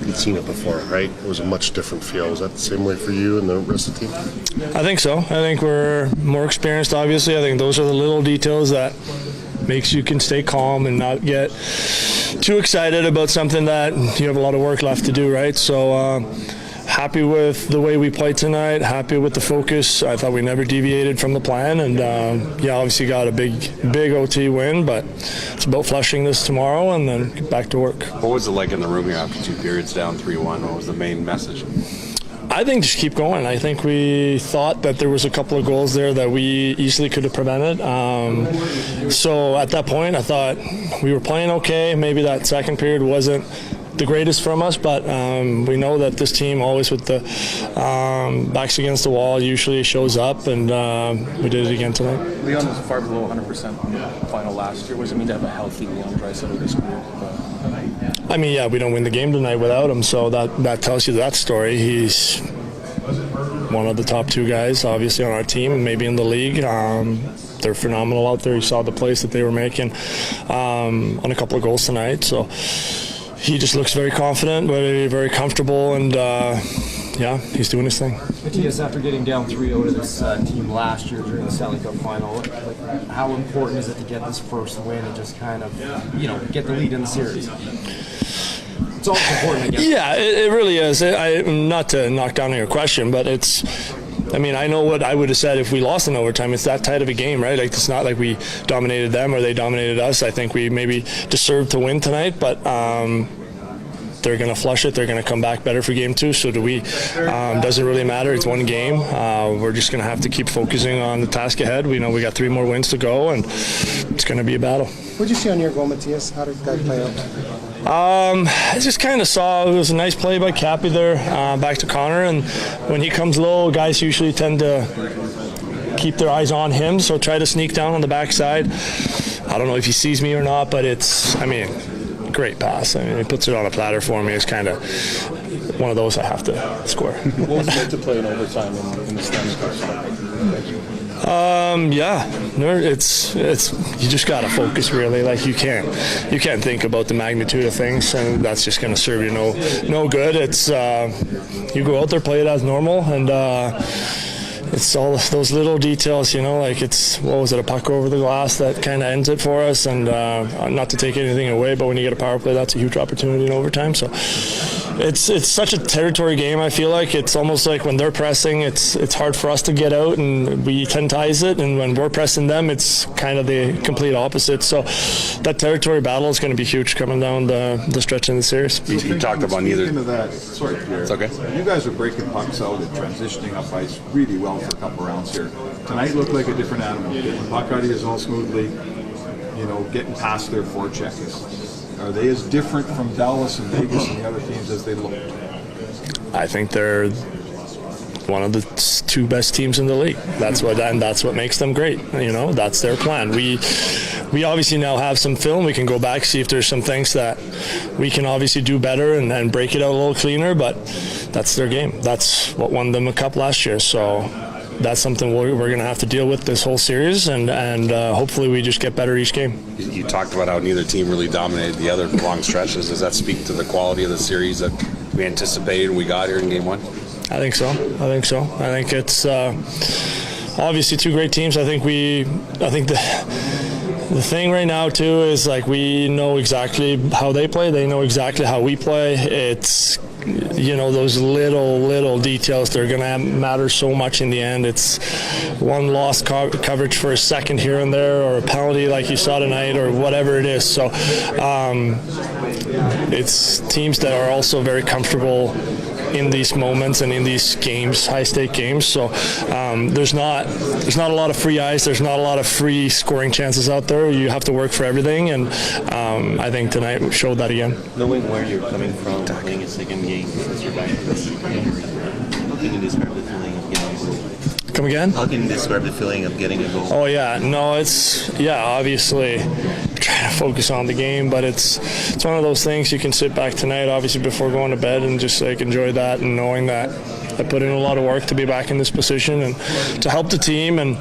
you've seen it before, right? It was a much different feel. Was that the same way for you and the rest of the team? I think so. I think we're more experienced, obviously. I think those are the little details that makes you can stay calm and not get too excited about something that you have a lot of work left to do, right? So happy with the way we played tonight, happy with the focus. I thought we never deviated from the plan, and obviously got a big OT win, but it's about flushing this tomorrow and then get back to work. What was it like in the room here after 2 periods down 3-1? What was the main message? I think just keep going. I think we thought that there was a couple of goals there that we easily could have prevented. So at that point, I thought we were playing okay. Maybe that second period wasn't the greatest from us, but we know that this team always with the backs against the wall usually shows up, and we did it again tonight. Leon was far below 100% in the final last year. What does it mean to have a healthy Leon Draisaitl this year? I mean, yeah, we don't win the game tonight without him, so that tells you that story. He's one of the top 2 guys, obviously, on our team and maybe in the league. They're phenomenal out there. You saw the plays that they were making on a couple of goals tonight, so he just looks very confident, very, very comfortable, and he's doing his thing. Mattias, after getting down 3-0 to this team last year during the Stanley Cup final, how important is it to get this first win and just kind of, get the lead in the series? It's all important, I guess. Yeah, it really is. Not to knock down your question, but it's I mean, I know what I would have said if we lost in overtime. It's that tight of a game, right? Like, it's not like we dominated them or they dominated us. I think we maybe deserved to win tonight, but they're going to flush it. They're going to come back better for game 2. So do we. Doesn't really matter. It's one game. We're just going to have to keep focusing on the task ahead. We know we got 3 more wins to go, and it's going to be a battle. What did you see on your goal, Mattias? How did that play out? I just kind of saw it was a nice play by Cappy there, back to Connor, and when he comes low, guys usually tend to keep their eyes on him, so try to sneak down on the backside. I don't know if he sees me or not, but great pass. I mean, he puts it on a platter for me. It's kind of one of those I have to score. What was it like to play in overtime in the Stanley Cup? It's you just gotta focus, really. Like, you can't think about the magnitude of things, and that's just gonna serve you no good. It's you go out there, play it as normal, and it's all those little details, like a puck over the glass that kind of ends it for us, and not to take anything away, but when you get a power play, that's a huge opportunity in overtime. So it's such a territory game. I feel like it's almost like when they're pressing, it's hard for us to get out, and we tend to ice it, and when we're pressing them, it's kind of the complete opposite. So that territory battle is going to be huge coming down the stretch in the series. You talked about neither. Into that, sorry, Pierre. It's okay. You guys are breaking pucks out and transitioning up ice really well for a couple rounds here. Tonight looked like a different animal. Getting the puck out of your zone smoothly, getting past their forecheck. Are they as different from Dallas and Vegas and the other teams as they looked? I think they're one of the 2 best teams in the league. That's what makes them great. That's their plan. We obviously now have some film. We can go back, see if there's some things that we can obviously do better and break it out a little cleaner, but that's their game. That's what won them a cup last year. So that's something we're going to have to deal with this whole series, and hopefully we just get better each game. You talked about how neither team really dominated the other long stretches. Does that speak to the quality of the series that we anticipated and we got here in game 1? I think so. I think it's obviously 2 great teams. I think the thing right now too is, like, we know exactly how they play. They know exactly how we play. It's those little details, they're going to matter so much in the end. It's one lost coverage for a second here and there, or a penalty like you saw tonight, or whatever it is. So it's teams that are also very comfortable in these moments and in these games, high-stake games. So there's not a lot of free ice. There's not a lot of free scoring chances out there. You have to work for everything, and I think tonight showed that again. Knowing where you're coming from, playing a second game since you're back from the season, how can you describe the feeling of getting a goal? Come again? How can you describe the feeling of getting a goal? Oh yeah, no, obviously trying to focus on the game, but it's one of those things. You can sit back tonight, obviously, before going to bed, and just enjoy that, and knowing that I put in a lot of work to be back in this position and to help the team. And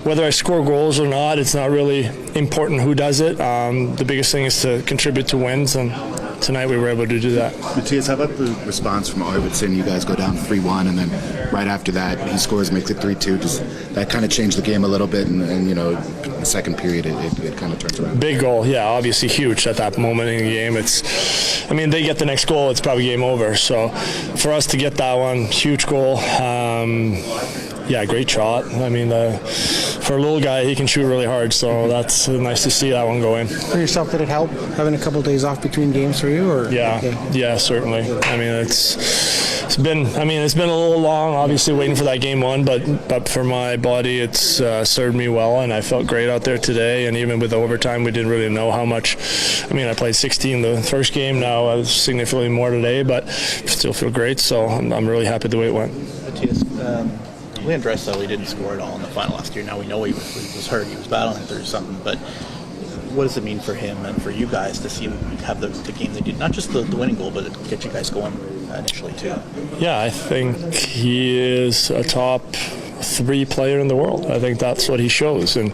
whether I score goals or not, it's not really important who does it. The biggest thing is to contribute to wins, and tonight we were able to do that. Mattias, how about the response from Arvidsson? You guys go down 3-1, and then right after that, he scores, makes it 3-2. Does that kind of change the game a little bit? And the second period, it kind of turns around. Big goal, yeah, obviously huge at that moment in the game. They get the next goal, it's probably game over. So for us to get that one, huge goal. Great shot. For a little guy, he can shoot really hard, so that's nice to see that one go in. For yourself, did it help having a couple of days off between games for you? Or yeah, certainly. It's been a little long, obviously, waiting for that game 1, but for my body, it's served me well, and I felt great out there today. And even with overtime, we didn't really know how much. I played 16 the first game. Now I was significantly more today, but still feel great. So I'm really happy the way it went. Mattias, Leon Draisaitl, he didn't score at all in the final last year. Now we know he was hurt, he was battling through something, but what does it mean for him and for you guys to see him have the game they did? Not just the winning goal, but get you guys going initially too. Yeah, I think he is a top 3 player in the world. I think that's what he shows, and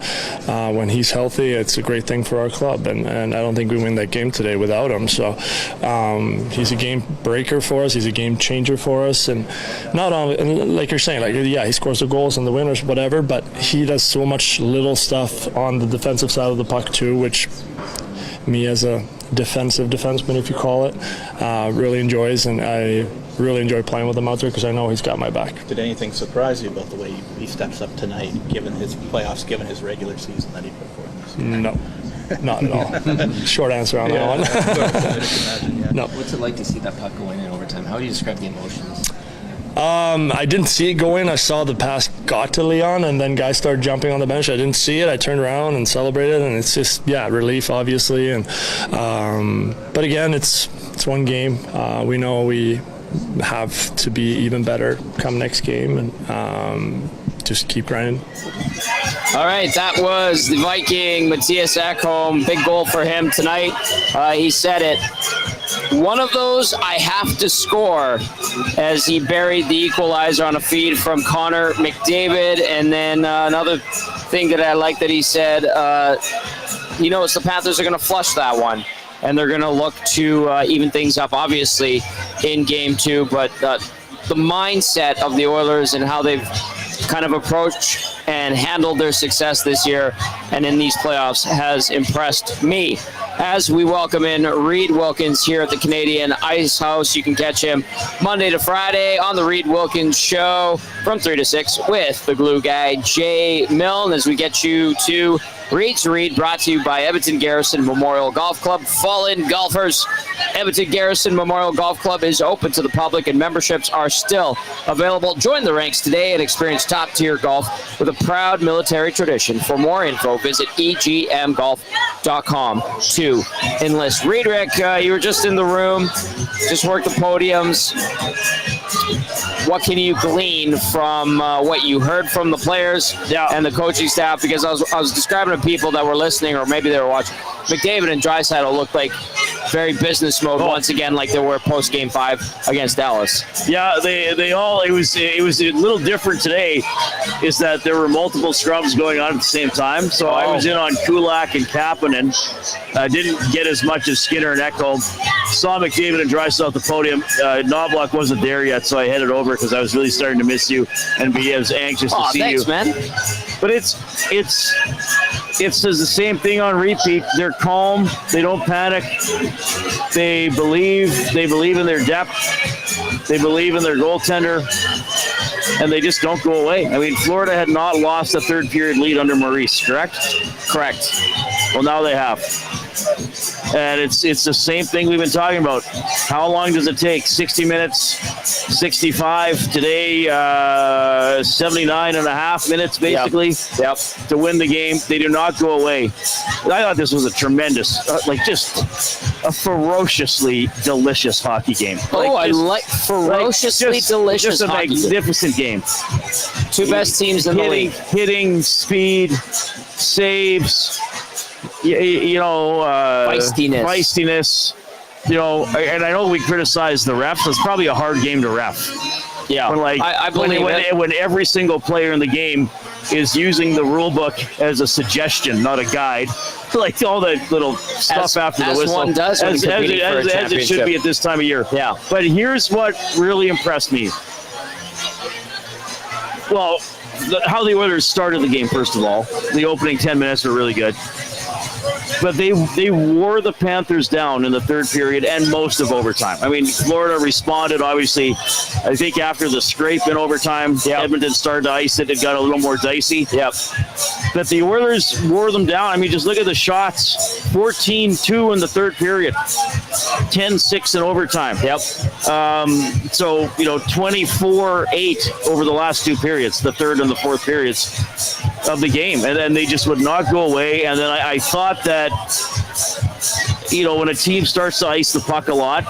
when he's healthy, it's a great thing for our club, and I don't think we win that game today without him. So he's a game breaker for us, he's a game changer for us, and not only, like you're saying, he scores the goals and the winners, whatever, but he does so much little stuff on the defensive side of the puck too, which me as a defensive defenseman, if you call it, really enjoys, and I really enjoy playing with him out there because I know he's got my back. Did anything surprise you about the way he steps up tonight, given his playoffs, given his regular season that he put forth? No, not at all. Short answer on that one. No. What's it like to see that puck go in overtime? How do you describe the emotions? I didn't see it go in. I saw the pass got to Leon, and then guys started jumping on the bench. I didn't see it. I turned around and celebrated, and it's just, relief, obviously. And but again, it's one game. We know we have to be even better come next game, and just keep grinding. All right, that was the Viking, Mattias Ekholm. Big goal for him tonight. He said it. One of those I have to score, as he buried the equalizer on a feed from Connor McDavid. And then another thing that I like that he said, it's the Panthers are going to flush that one. And they're going to look to even things up, obviously, in Game 2. But the mindset of the Oilers and how they've kind of approached and handled their success this year and in these playoffs has impressed me. As we welcome in Reid Wilkins here at the Canadian Ice House. You can catch him Monday to Friday on the Reid Wilkins Show from 3 to 6 with the glue guy, Jay Milne, as we get you to Reid's Reid, brought to you by Edmonton Garrison Memorial Golf Club. Fallen golfers, Edmonton Garrison Memorial Golf Club is open to the public and memberships are still available. Join the ranks today and experience top-tier golf with a proud military tradition. For more info, visit egmgolf.com to enlist. Reid, Rick, you were just in the room, just worked the podiums. What can you glean from what you heard from the players and the coaching staff? Because I was describing to people that were listening, or maybe they were watching, McDavid and Draisaitl looked like very business mode once again, like they were post Game 5 against Dallas. Yeah, they all. It was a little different today, is that there were multiple scrums going on at the same time. So I was in on Kulak and Kapanen. Didn't get as much as Skinner and Ekholm. Saw McDavid and Draisaitl at the podium. Knobloch wasn't there yet, so I headed over because I was really starting to miss you and be as anxious to see thanks, you. Man. But it's the same thing on repeat. They're calm. They don't panic. They believe in their depth. They believe in their goaltender, and they just don't go away. I mean, Florida had not lost a third period lead under Maurice, correct? Correct. Well, now they have. And it's the same thing we've been talking about. How long does it take? 60 minutes, 65 today, 79 and a half minutes basically to win the game. They do not go away. I thought this was a tremendous, just a ferociously delicious hockey game. I like ferociously delicious Just a hockey magnificent game. Two best teams in the league. Hitting, speed, saves, feistiness, and I know we criticize the refs. It's probably a hard game to ref. Yeah, I believe when every single player in the game is using the rule book as a suggestion, not a guide. Like all the little stuff after the whistle. One does as it should be at this time of year. Yeah. But here's what really impressed me. Well, how the Oilers started the game, first of all. The opening 10 minutes were really good. But they wore the Panthers down in the third period and most of overtime. I mean, Florida responded, obviously, I think after the scrape in overtime, Edmonton started to ice it. It got a little more dicey. Yep. But the Oilers wore them down. I mean, just look at the shots. 14-2 in the third period. 10-6 in overtime. Yep. So, 24-8 over the last two periods, the third and the fourth periods of the game. And then they just would not go away. And then I thought that, when a team starts to ice the puck a lot,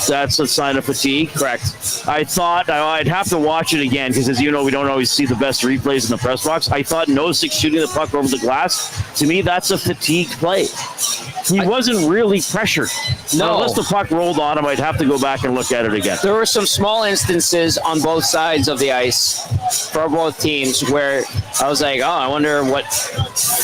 that's a sign of fatigue. Correct. I thought I'd have to watch it again because, as you know, we don't always see the best replays in the press box. I thought Nosek shooting the puck over the glass, to me, that's a fatigued play. He wasn't really pressured. No. Unless the puck rolled on him, I'd have to go back and look at it again. There were some small instances on both sides of the ice for both teams where I was like, I wonder what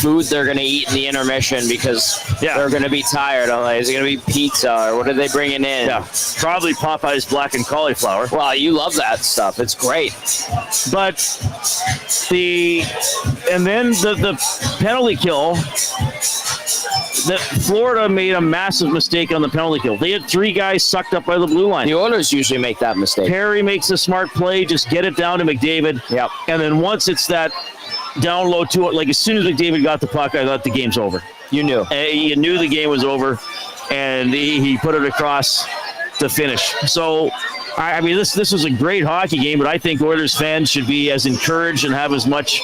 food they're going to eat in the intermission because they're going to be tired. I'm like, is it going to be pizza or what are they bringing in? Yeah, probably Popeye's blackened cauliflower. Well, you love that stuff. It's great. But the penalty kill, that Florida made a massive mistake on the penalty kill. They had 3 guys sucked up by the blue line. The Oilers usually make that mistake. Perry makes a smart play, just get it down to McDavid. Yep. And then once it's that down low to it, like as soon as McDavid got the puck, I thought the game's over. You knew. You knew the game was over, and he put it across to finish. So, I mean, this was a great hockey game, but I think Oilers fans should be as encouraged and have as much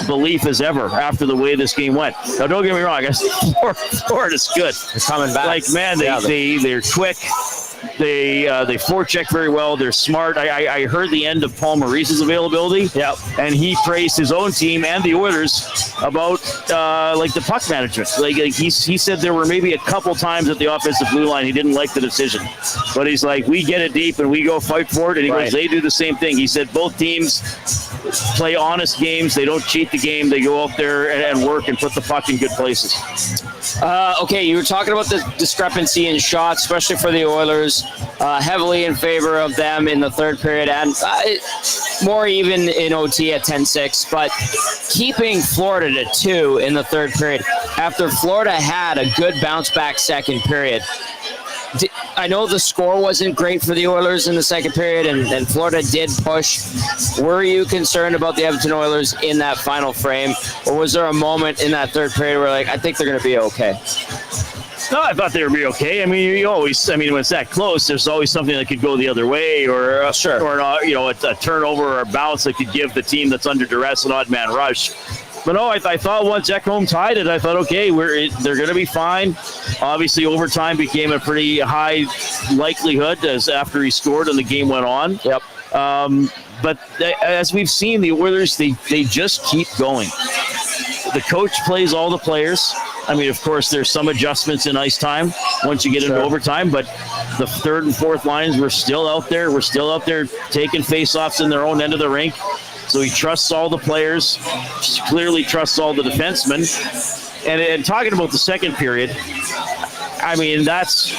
belief as ever after the way this game went. Now, don't get me wrong, I guess Florida's good. They're coming back. Like, man, they're quick. They forecheck very well. They're smart. I heard the end of Paul Maurice's availability. Yep. And he praised his own team and the Oilers about like the puck management. Like he said there were maybe a couple times at the offensive blue line he didn't like the decision, but he's like, we get it deep and we go fight for it. And he goes, they do the same thing. He said both teams play honest games. They don't cheat the game. They go out there and work and put the puck in good places. Okay, you were talking about the discrepancy in shots, especially for the Oilers. Heavily in favor of them in the third period and more even in OT at 10-6, but keeping Florida to 2 in the third period after Florida had a good bounce back second period. I know the score wasn't great for the Oilers in the second period, and Florida did push. Were you concerned about the Edmonton Oilers in that final frame, or was there a moment in that third period where, like, I think they're going to be okay? No, I thought they would be okay. I mean, when it's that close, there's always something that could go the other way, or a turnover or a bounce that could give the team that's under duress an odd man rush. But no, I thought once Ekholm tied it, I thought, okay, they're going to be fine. Obviously, overtime became a pretty high likelihood as after he scored and the game went on. Yep. But as we've seen, the Oilers, they just keep going. The coach plays all the players. I mean, of course, there's some adjustments in ice time once you get into overtime, but the third and fourth lines were still out there. We're still out there taking face-offs in their own end of the rink. So he trusts all the players, clearly trusts all the defensemen. And talking about the second period, I mean, that's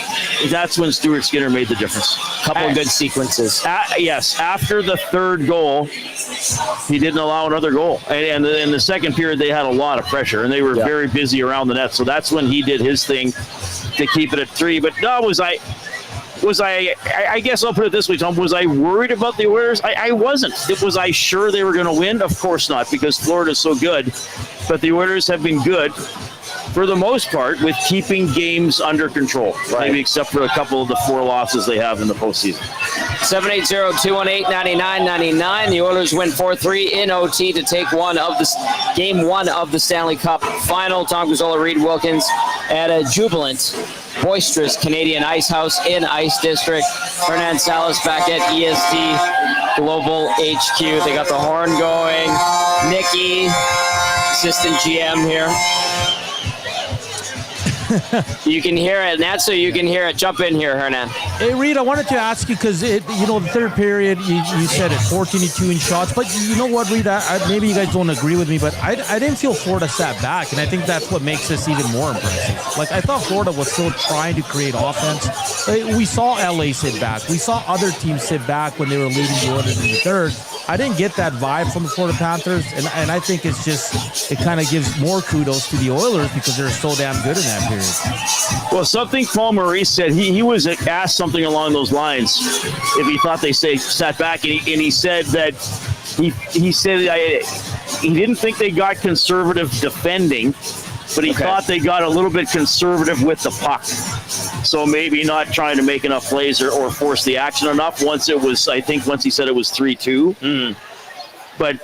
when Stuart Skinner made the difference. Couple of good sequences. Yes, after the third goal, he didn't allow another goal. And in the second period, they had a lot of pressure, and they were very busy around the net. So that's when he did his thing to keep it at 3. But no, I guess I'll put it this way, Tom. Was I worried about the Oilers? I wasn't. Was I sure they were going to win? Of course not, because Florida's so good. But the Oilers have been good, for the most part, with keeping games under control, maybe except for a couple of the 4 losses they have in the postseason. 780-218-9999. The Oilers win 4-3 in OT to take game 1 of the Stanley Cup final. Tom Gazzola, Reid, Wilkins at a jubilant, boisterous Canadian Ice House in Ice District. Hernan, Salas back at EST Global HQ. They got the horn going. Nikki, assistant GM here. You can hear it, Nat, so you can hear it. Jump in here, Hernan. Hey, Reid, I wanted to ask you, because, the third period, you said it, 14-2 in shots. But you know what, Reid, maybe you guys don't agree with me, but I didn't feel Florida sat back, and I think that's what makes this even more impressive. Like, I thought Florida was still trying to create offense. We saw LA sit back. We saw other teams sit back when they were leading the Oilers in the third. I didn't get that vibe from the Florida Panthers, and I think it kind of gives more kudos to the Oilers because they're so damn good in that period. Well, something Paul Maurice said, he was asked something along those lines if he thought they sat back, and he said that he said he didn't think they got conservative defending, but he thought they got a little bit conservative with the puck. So maybe not trying to make enough plays or force the action enough once he said it was 3-2. But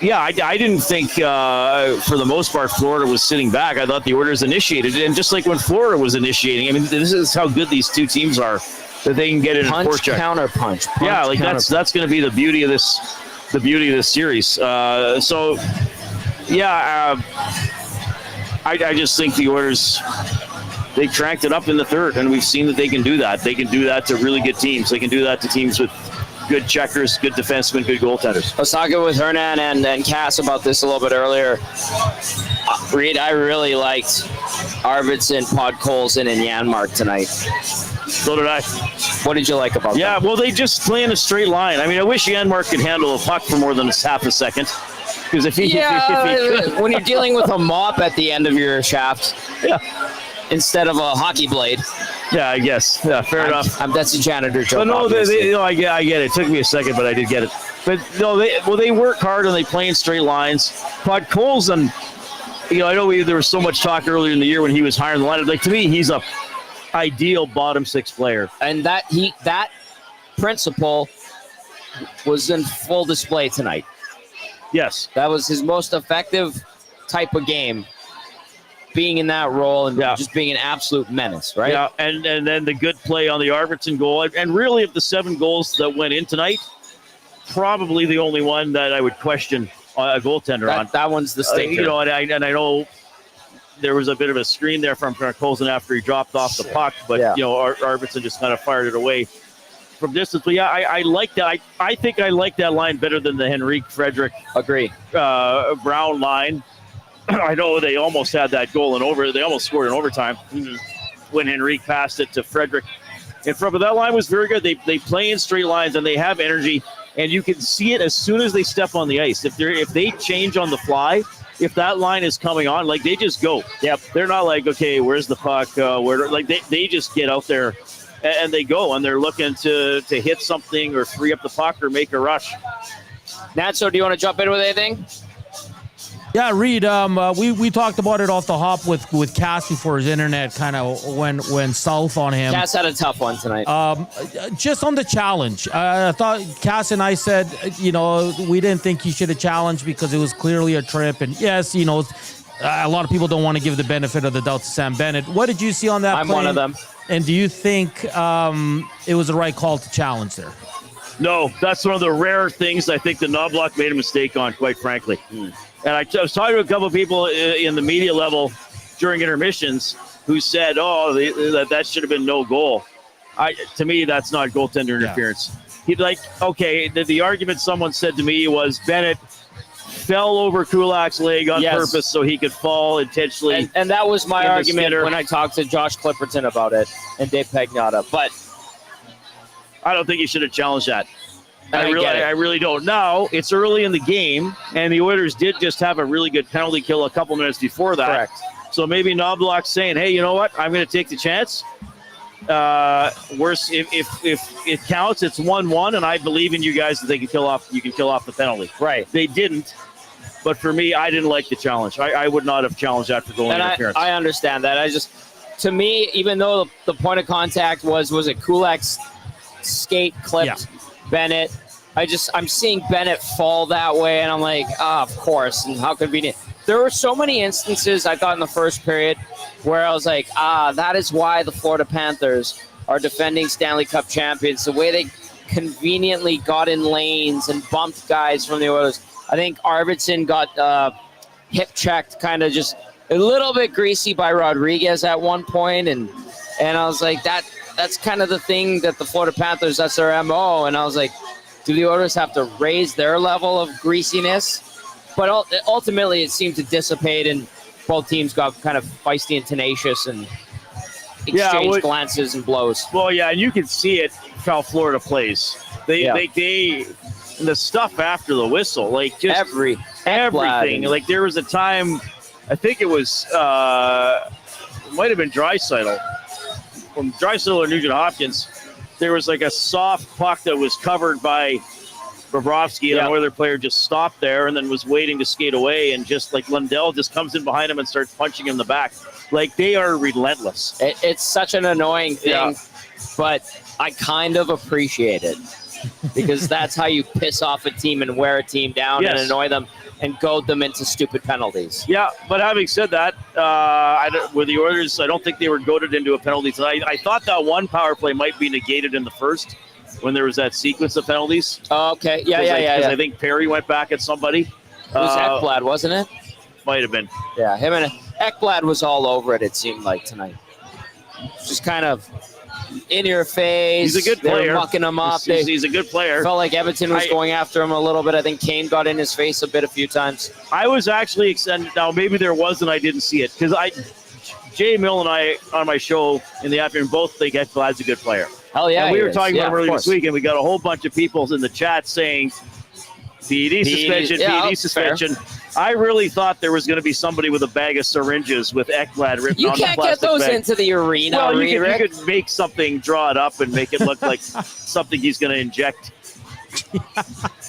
yeah, I didn't think for the most part Florida was sitting back. I thought the Oilers initiated it, and just like when Florida was initiating, I mean, this is how good these two teams are, that they can get in and forecheck. Counter punch. Yeah, like that's going to be the beauty of this series. I just think the Oilers, they cranked it up in the third, and we've seen that they can do that. They can do that to really good teams. They can do that to teams with good checkers, good defensemen, good goaltenders. I was talking with Hernan and Cass about this a little bit earlier. Reid, I really liked Arvidsson, Podkolzin, and Janmark tonight. So did I. What did you like about that? Yeah, well, they just play in a straight line. I mean, I wish Janmark could handle a puck for more than half a second. Because if he when you're dealing with a mop at the end of your shaft, instead of a hockey blade. Yeah, I guess. Yeah, fair enough. That's a janitor joke. But no, I get it. It took me a second, but I did get it. But no, they work hard and they play in straight lines. But Colson, I know there was so much talk earlier in the year when he was hiring the lineup. Like, to me, he's a ideal bottom six player, and that principle was in full display tonight. Yes, that was his most effective type of game, being in that role and just being an absolute menace, right? Yeah, and then the good play on the Arvidsson goal, and really of the 7 goals that went in tonight, probably the only one that I would question a goaltender on. That one's the stinker. And I know there was a bit of a screen there from Colson after he dropped off the puck, but Arvidsson just kind of fired it away from distance. But yeah, I like that. I think I like that line better than the Henrique Frederick Brown line. I know they almost had that goal they almost scored in overtime when Henrique passed it to Frederick. And but that line was very good. They play in straight lines and they have energy, and you can see it as soon as they step on the ice. If they change on the fly, if that line is coming on, like, they just go. Yep. They're not like, okay, where's the puck? They just get out there and they go, and they're looking to hit something or free up the puck or make a rush. Natso, do you want to jump in with anything? Yeah, Reid, we talked about it off the hop with Cass before his internet kind of went south on him. Cass had a tough one tonight. Just on the challenge, I thought Cass and I said, we didn't think he should have challenged because it was clearly a trip. And yes, a lot of people don't want to give the benefit of the doubt to Sam Bennett. What did you see on that play? I'm one of them. And do you think it was the right call to challenge there? No, that's one of the rare things I think the Knobloch made a mistake on, quite frankly. And I was talking to a couple of people in the media level during intermissions who said, that should have been no goal. To me, that's not goaltender interference. The argument someone said to me was Bennett fell over Kulak's leg on purpose so he could fall intentionally. And that was my argument when I talked to Josh Clipperton about it and Dave Pagnotta. But I don't think he should have challenged that. I really don't. Now, it's early in the game, and the Oilers did just have a really good penalty kill a couple minutes before that. Correct. So maybe Knobloch's saying, hey, you know what? I'm going to take the chance. Worse, if it counts, it's 1-1, and I believe in you guys that you can kill off the penalty. Right. They didn't. But for me, I didn't like the challenge. I would not have challenged that for goal interference. I understand that. To me, even though the point of contact was it Kulak's skate clipped Bennett, I'm seeing Bennett fall that way, and I'm like, of course, and how convenient. There were so many instances, I thought, in the first period where I was like, that is why the Florida Panthers are defending Stanley Cup champions. The way they conveniently got in lanes and bumped guys from the Oilers. I think Arvidsson got hip checked, kind of just a little bit greasy by Rodriguez at one point, and I was like, that's kind of the thing that the Florida Panthers, that's their MO. And I was like, do the Oilers have to raise their level of greasiness? But ultimately, it seemed to dissipate, and both teams got kind of feisty and tenacious and exchanged glances and blows. Well, yeah, and you can see it how Florida plays. They the stuff after the whistle, like just everything. Like there was a time, I think it was, it might have been Draisaitl. From Draisaitl or Nugent Hopkins, there was like a soft puck that was covered by Bobrovsky, and an Oiler player just stopped there and then was waiting to skate away, and just like Lundell just comes in behind him and starts punching him in the back. Like, they are relentless. It's such an annoying thing, but I kind of appreciate it because that's how you piss off a team and wear a team down and annoy them and goad them into stupid penalties. Yeah, but having said that, with the Oilers, I don't think they were goaded into a penalty tonight. I thought that one power play might be negated in the first when there was that sequence of penalties. Oh, okay. Yeah. I think Perry went back at somebody. It was Ekblad, wasn't it? Might have been. Yeah, him and Ekblad was all over it seemed like, tonight. Just kind of in your face. He's a good player. They were mucking him up. He's a good player. Felt like Edmonton was going after him a little bit. I think Kane got in his face a few times. I was actually excited. Now, maybe there was and I didn't see it, because Jay Mill and I, on my show in the afternoon, both think Ekblad's a good player. Hell yeah. And we were talking about him earlier this week, and we got a whole bunch of people in the chat saying PED suspension, PED suspension. Fair. I really thought there was going to be somebody with a bag of syringes with Ekblad written on the plastic bag. You can't get those into the arena. Well, you could make something, draw it up, and make it look like something he's going to inject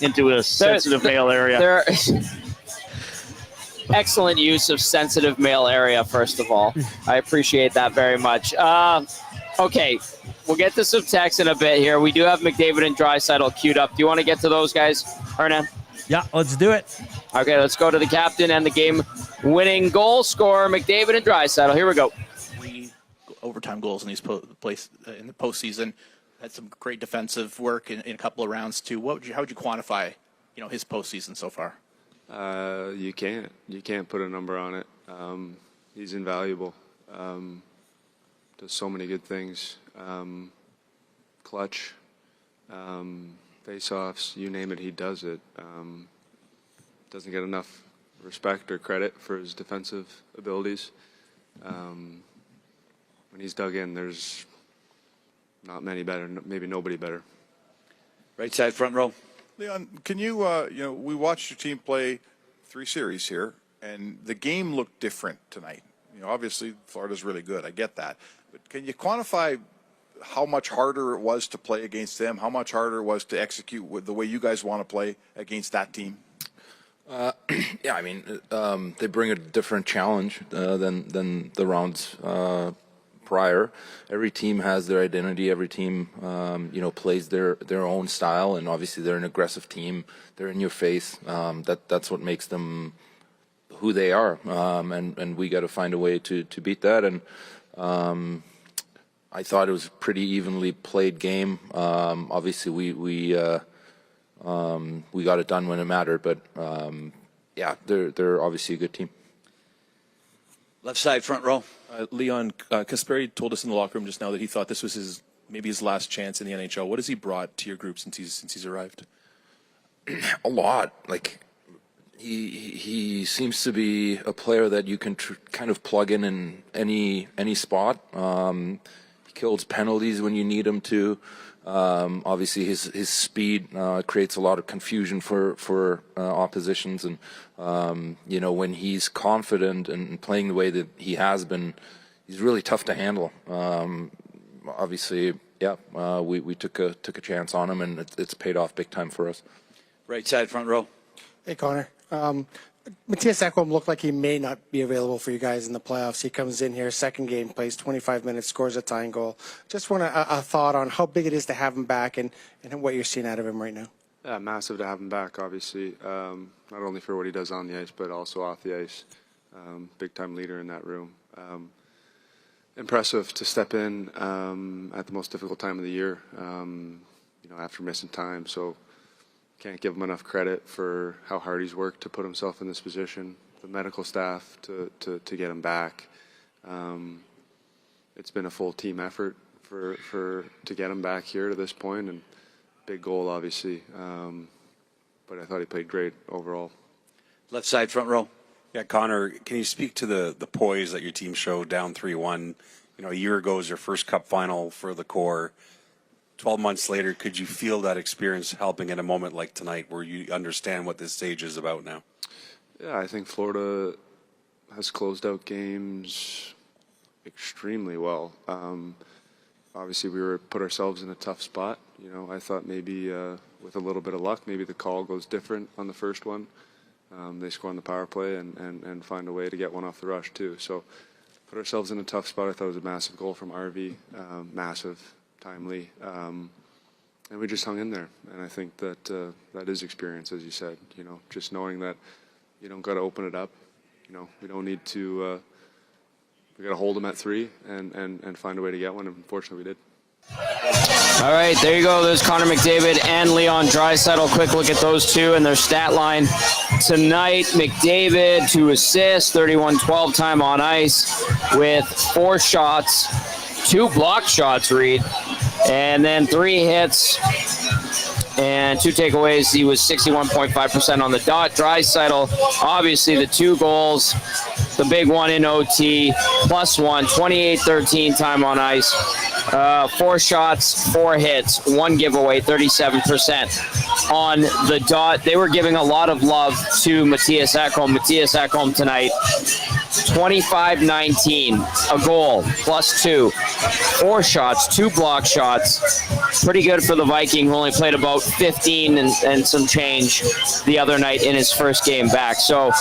into a sensitive male area. Excellent use of sensitive male area, first of all. I appreciate that very much. Okay, we'll get to some text in a bit here. We do have McDavid and Draisaitl queued up. Do you want to get to those guys, Hernan? Yeah, let's do it. Okay, let's go to the captain and the game-winning goal scorer, McDavid and Draisaitl. Here we go. 3 overtime goals in these in the postseason. Had some great defensive work in a couple of rounds too. How would you quantify, his postseason so far? You can't put a number on it. He's invaluable. Does so many good things. Clutch, face-offs, you name it, he does it. Doesn't get enough respect or credit for his defensive abilities. When he's dug in, there's not many better, maybe nobody better. Right side, front row. Leon, can you, we watched your team play 3 series here, and the game looked different tonight. Obviously, Florida's really good. I get that. But can you quantify how much harder it was to play against them, how much harder it was to execute with the way you guys want to play against that team? Yeah, I mean, they bring a different challenge than the rounds prior. Every team has their identity. Every team, plays their own style, and obviously they're an aggressive team. They're in your face. That's what makes them who they are, and we got to find a way to beat that. And I thought it was a pretty evenly played game. Obviously, we got it done when it mattered, but yeah, they're obviously a good team. Left side, front row. Leon, Kasperi told us in the locker room just now that he thought this was maybe his last chance in the NHL. What has he brought to your group since he's arrived? A lot. Like he seems to be a player that you can kind of plug in any spot. He kills penalties when you need him to. Obviously, his speed creates a lot of confusion for oppositions, and when he's confident and playing the way that he has been, he's really tough to handle. Obviously, we took a chance on him, and it's paid off big time for us. Right side, front row. Hey, Connor. Mattias Ekholm looked like he may not be available for you guys in the playoffs. He comes in here, second game, plays 25 minutes, scores a tying goal. Just want a thought on how big it is to have him back and what you're seeing out of him right now. Yeah, massive to have him back, obviously. Not only for what he does on the ice, but also off the ice. Big-time leader in that room. Impressive to step in at the most difficult time of the year, after missing time. So can't give him enough credit for how hard he's worked to put himself in this position. The medical staff to get him back. It's been a full team effort to get him back here to this point, and big goal, obviously. But I thought he played great overall. Left side, front row. Yeah, Connor, can you speak to the poise that your team showed down 3-1? A year ago was your first Cup final for the core. 12 months later, could you feel that experience helping in a moment like tonight where you understand what this stage is about now? Yeah, I think Florida has closed out games extremely well. Obviously, we put ourselves in a tough spot. I thought maybe with a little bit of luck, maybe the call goes different on the first one. They score on the power play and find a way to get one off the rush, too. So put ourselves in a tough spot. I thought it was a massive goal from RV, massive. Timely, and we just hung in there. And I think that that is experience, as you said. Just knowing that you don't got to open it up. We don't need to. We got to hold them at 3 and find a way to get one. And unfortunately, we did. All right, there you go. There's Connor McDavid and Leon Draisaitl. Quick look at those two and their stat line tonight. McDavid 2 assists, 31-12 time on ice with 4 shots. 2 blocked shots, Reid, and then 3 hits and 2 takeaways. He was 61.5% on the dot. Draisaitl, obviously the 2 goals, the big one in OT, +1, 28-13 time on ice. 4 shots, 4 hits, 1 giveaway, 37% on the dot. They were giving a lot of love to Mattias Ekholm. Mattias Ekholm tonight, 25-19, a goal, +2, 4 shots, 2 block shots. Pretty good for the Viking, who only played about 15 and some change the other night in his first game back. So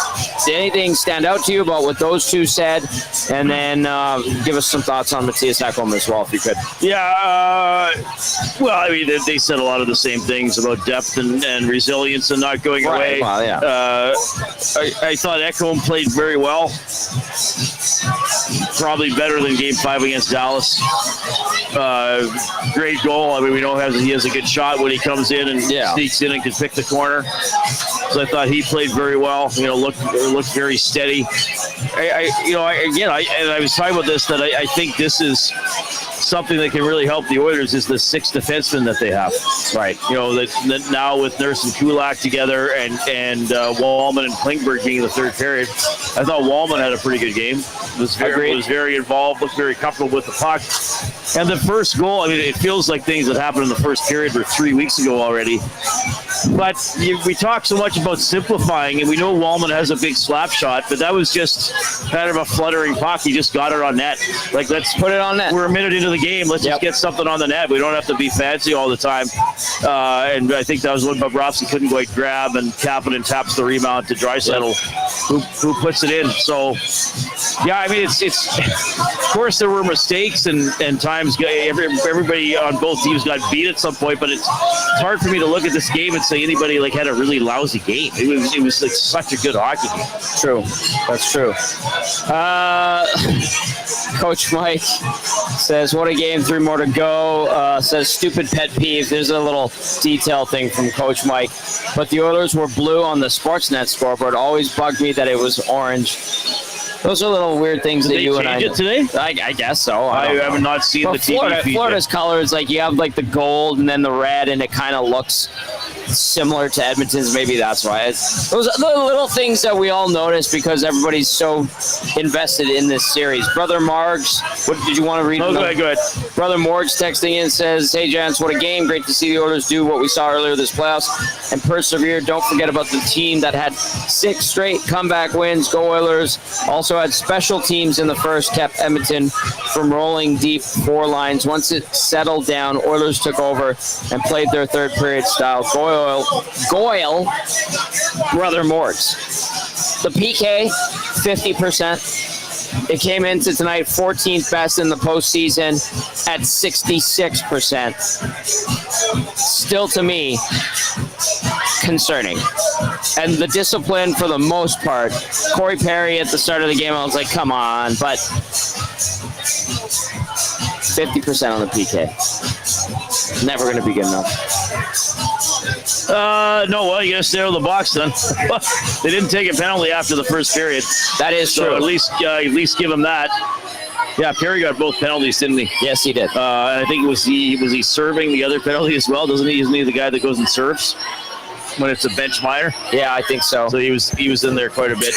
did anything stand out to you about what those two said? And then give us some thoughts on Mattias Ekholm as well, if you could. Yeah, well, I mean, they said a lot of the same things about depth and resilience and not going away. Well, yeah. I thought Ekholm played very well. Probably better than Game 5 against Dallas. Great goal. I mean, we know he has a good shot when he comes in and sneaks in and can pick the corner. So I thought he played very well. Looked very steady. I was talking about this, that I think this is something that can really help the Oilers is the 6 defensemen that they have. Right. That now with Nurse and Kulak together and Wallman and Klingberg being in the third period, I thought Wallman had a pretty good game. Was very involved, looked very comfortable with the puck. And the first goal, I mean, it feels like things that happened in the first period were 3 weeks ago already. But we talk so much about simplifying, and we know Wallman has a big slap shot, but that was just kind of a fluttering puck. He just got it on net. Like, let's put it on net. We're a minute into the game. Let's just get something on the net. We don't have to be fancy all the time. And I think that was when Bobrovsky couldn't quite grab, and Kassian taps the rebound to Draisaitl, who puts it in. So, yeah, I mean, it's of course there were mistakes and times everybody on both teams got beat at some point, but it's hard for me to look at this game and say anybody had a really lousy game. It was like such a good hockey game. True. That's true. Coach Mike says, what a game, 3 more to go. Says, stupid pet peeve. There's a little detail thing from Coach Mike. But the Oilers were blue on the Sportsnet scoreboard. Always bugged me that it was orange. Those are little weird things that you and I... Did they change it today? I guess so. I have not seen the TV feed. Florida's colors, you have the gold and then the red, and it kind of looks similar to Edmonton's. Maybe that's why. Those are the little things that we all notice because everybody's so invested in this series. Brother Margs, what did you want to read? Oh, go ahead. Brother Morgs texting in says, hey, Jans, what a game. Great to see the Oilers do what we saw earlier this playoffs and persevere. Don't forget about the team that had 6 straight comeback wins. Go Oilers. Also had special teams in the first, kept Edmonton from rolling deep 4 lines. Once it settled down, Oilers took over and played their third period style. Goyle, Brother Morgs. The PK, 50%. It came into tonight 14th best in the postseason at 66%. Still, to me, concerning. And the discipline, for the most part, Corey Perry at the start of the game, I was like, come on, but 50% on the PK. Never going to be good enough. No, well, you got to stay out of the box then. They didn't take a penalty after the first period. That is true. So at least give him that. Yeah, Perry got both penalties, didn't he? Yes, he did. I think was he serving the other penalty as well? Doesn't he? Isn't he the guy that goes and serves when it's a bench minor? Yeah, I think so. So he was in there quite a bit.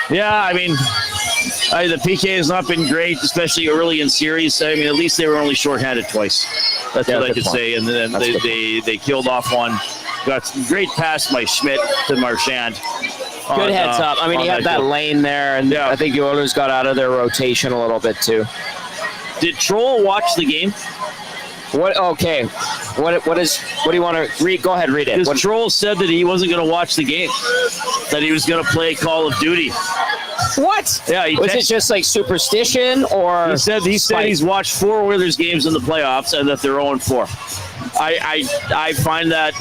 Yeah, I mean, the PK has not been great, especially early in series. I mean, at least they were only shorthanded twice. That's what I could say. And then they killed off one. Got some great pass by Schmidt to Marchand. Good heads up. I mean, he had that lane there, and I think the Oilers got out of their rotation a little bit too. Did Troll watch the game? What? Okay. What do you want to read? Go ahead, read it. Because Troll said that he wasn't going to watch the game, that he was going to play Call of Duty. What? Yeah. Was it just superstition, or he said he's watched 4 Oilers games in the playoffs and that they're 0-4. I find that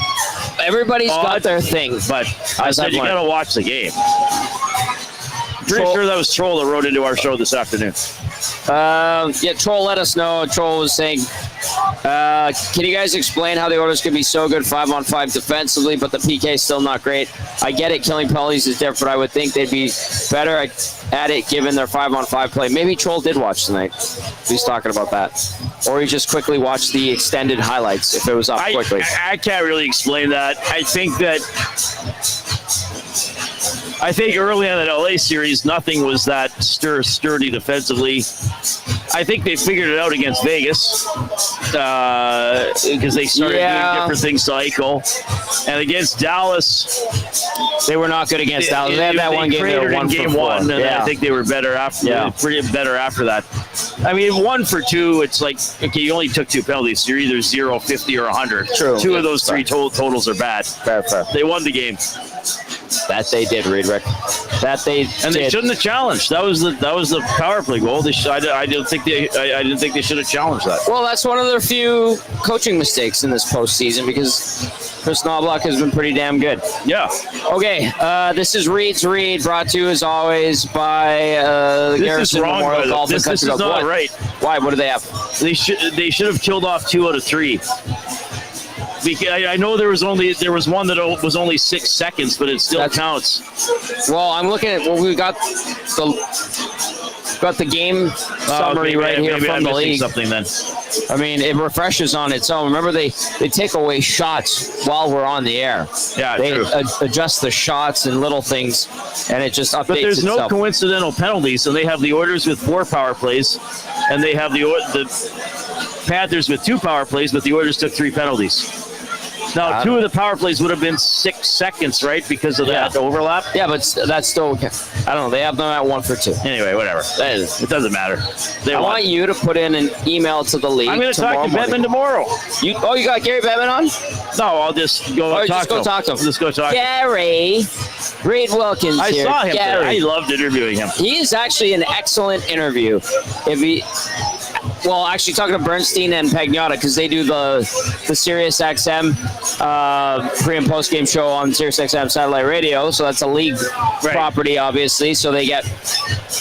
everybody's odd, got their thing, but I said you got to watch the game. Pretty sure that was Troll that wrote into our show this afternoon. Troll let us know. Troll was saying, can you guys explain how the Oilers could be so good 5-on-5 defensively, but the PK is still not great? I get it, killing penalties is different. I would think they'd be better at it given their 5-on-5 play. Maybe Troll did watch tonight. He's talking about that. Or he just quickly watched the extended highlights if it was up quickly. I can't really explain that. I think that I think early in that LA series, nothing was that sturdy defensively. I think they figured it out against Vegas because they started doing different things to Eichel. And against Dallas, they were not good against Dallas. They had that one game. They were in game one, and I think they were better after. Pretty better after that. I mean, 1 for 2. It's like, okay, you only took 2 penalties. So you're either 0, 50, or 100. True. 2 of those 3 totals are bad. Fair. They won the game. That they did, Reid. That they and they shouldn't have challenged. That was the power play goal. I didn't think they should have challenged that. Well, that's one of their few coaching mistakes in this postseason because Chris Knobloch has been pretty damn good. Yeah. Okay. This is Reid's Reid, brought to you as always by the Garrison Memorial Golf and Country Club. This is not right. Why? What do they have? They should have killed off 2 out of 3. Because I know there was one that was only 6 seconds, but it still counts. Well, I'm looking at we got the game summary right here from the league. Something then. I mean, it refreshes on its own. Remember, they take away shots while we're on the air. Yeah, they true. Adjust the shots and little things, and it just updates. But there's no itself. Coincidental penalties, and they have the Oilers with 4 power plays, and they have the Panthers with 2 power plays, but the Oilers took 3 penalties. Now, 2 of the power plays would have been 6 seconds, right, because of that overlap? Yeah, but that's still, I don't know, they have them at 1 for 2. Anyway, whatever. It doesn't matter. I want you to put in an email to the league. I'm going to talk to Bettman tomorrow. You got Gary Bettman on? No, I'll just go talk to him. Just go talk to him. Gary. Reid Wilkins I here. saw him Gary. there. I loved interviewing him. He is actually an excellent interview. Well, actually talking to Bernstein and Pagnotta because they do the Sirius XM pre- and post-game show on Sirius XM satellite radio. So that's a league property, obviously. So they get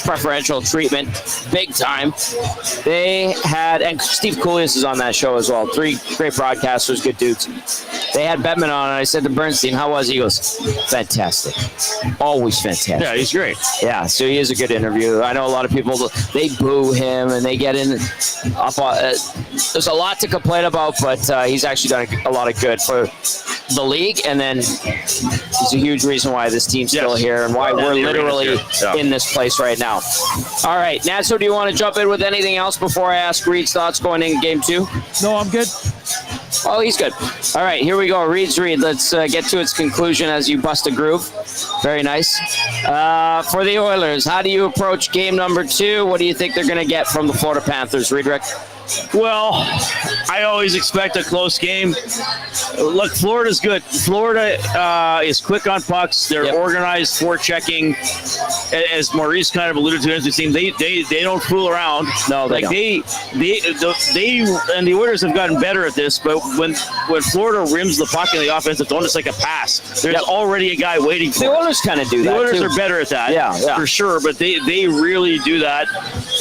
preferential treatment big time. They had, and Steve Koulias is on that show as well. 3 great broadcasters, good dudes. They had Bettman on, and I said to Bernstein, how was he? He goes, fantastic. Always fantastic. Yeah, he's great. Yeah, so he is a good interview. I know a lot of people, they boo him, and they get in up on, there's a lot to complain about, but he's actually done a lot of good for the league, and then he's a huge reason why this team's still here and why we're literally in this place right now. All right, Natso, do you want to jump in with anything else before I ask Reid's thoughts going in game 2? No, I'm good. Oh, he's good. All right, here we go. Reid's Reid. Let's get to its conclusion as you bust a groove. Very nice. For the Oilers, how do you approach game number 2? What do you think they're going to get from the Florida Panthers, Reid? Well, I always expect a close game. Look, Florida's good. Florida is quick on pucks. They're organized, forechecking. As Maurice kind of alluded to in his team, they don't fool around. No, they don't. They and the Oilers have gotten better at this. But when Florida rims the puck in the offensive zone, it's like a pass. There's already a guy waiting for it. The Oilers kind of do that. The Oilers too. are better at that, yeah, for sure. But they really do that,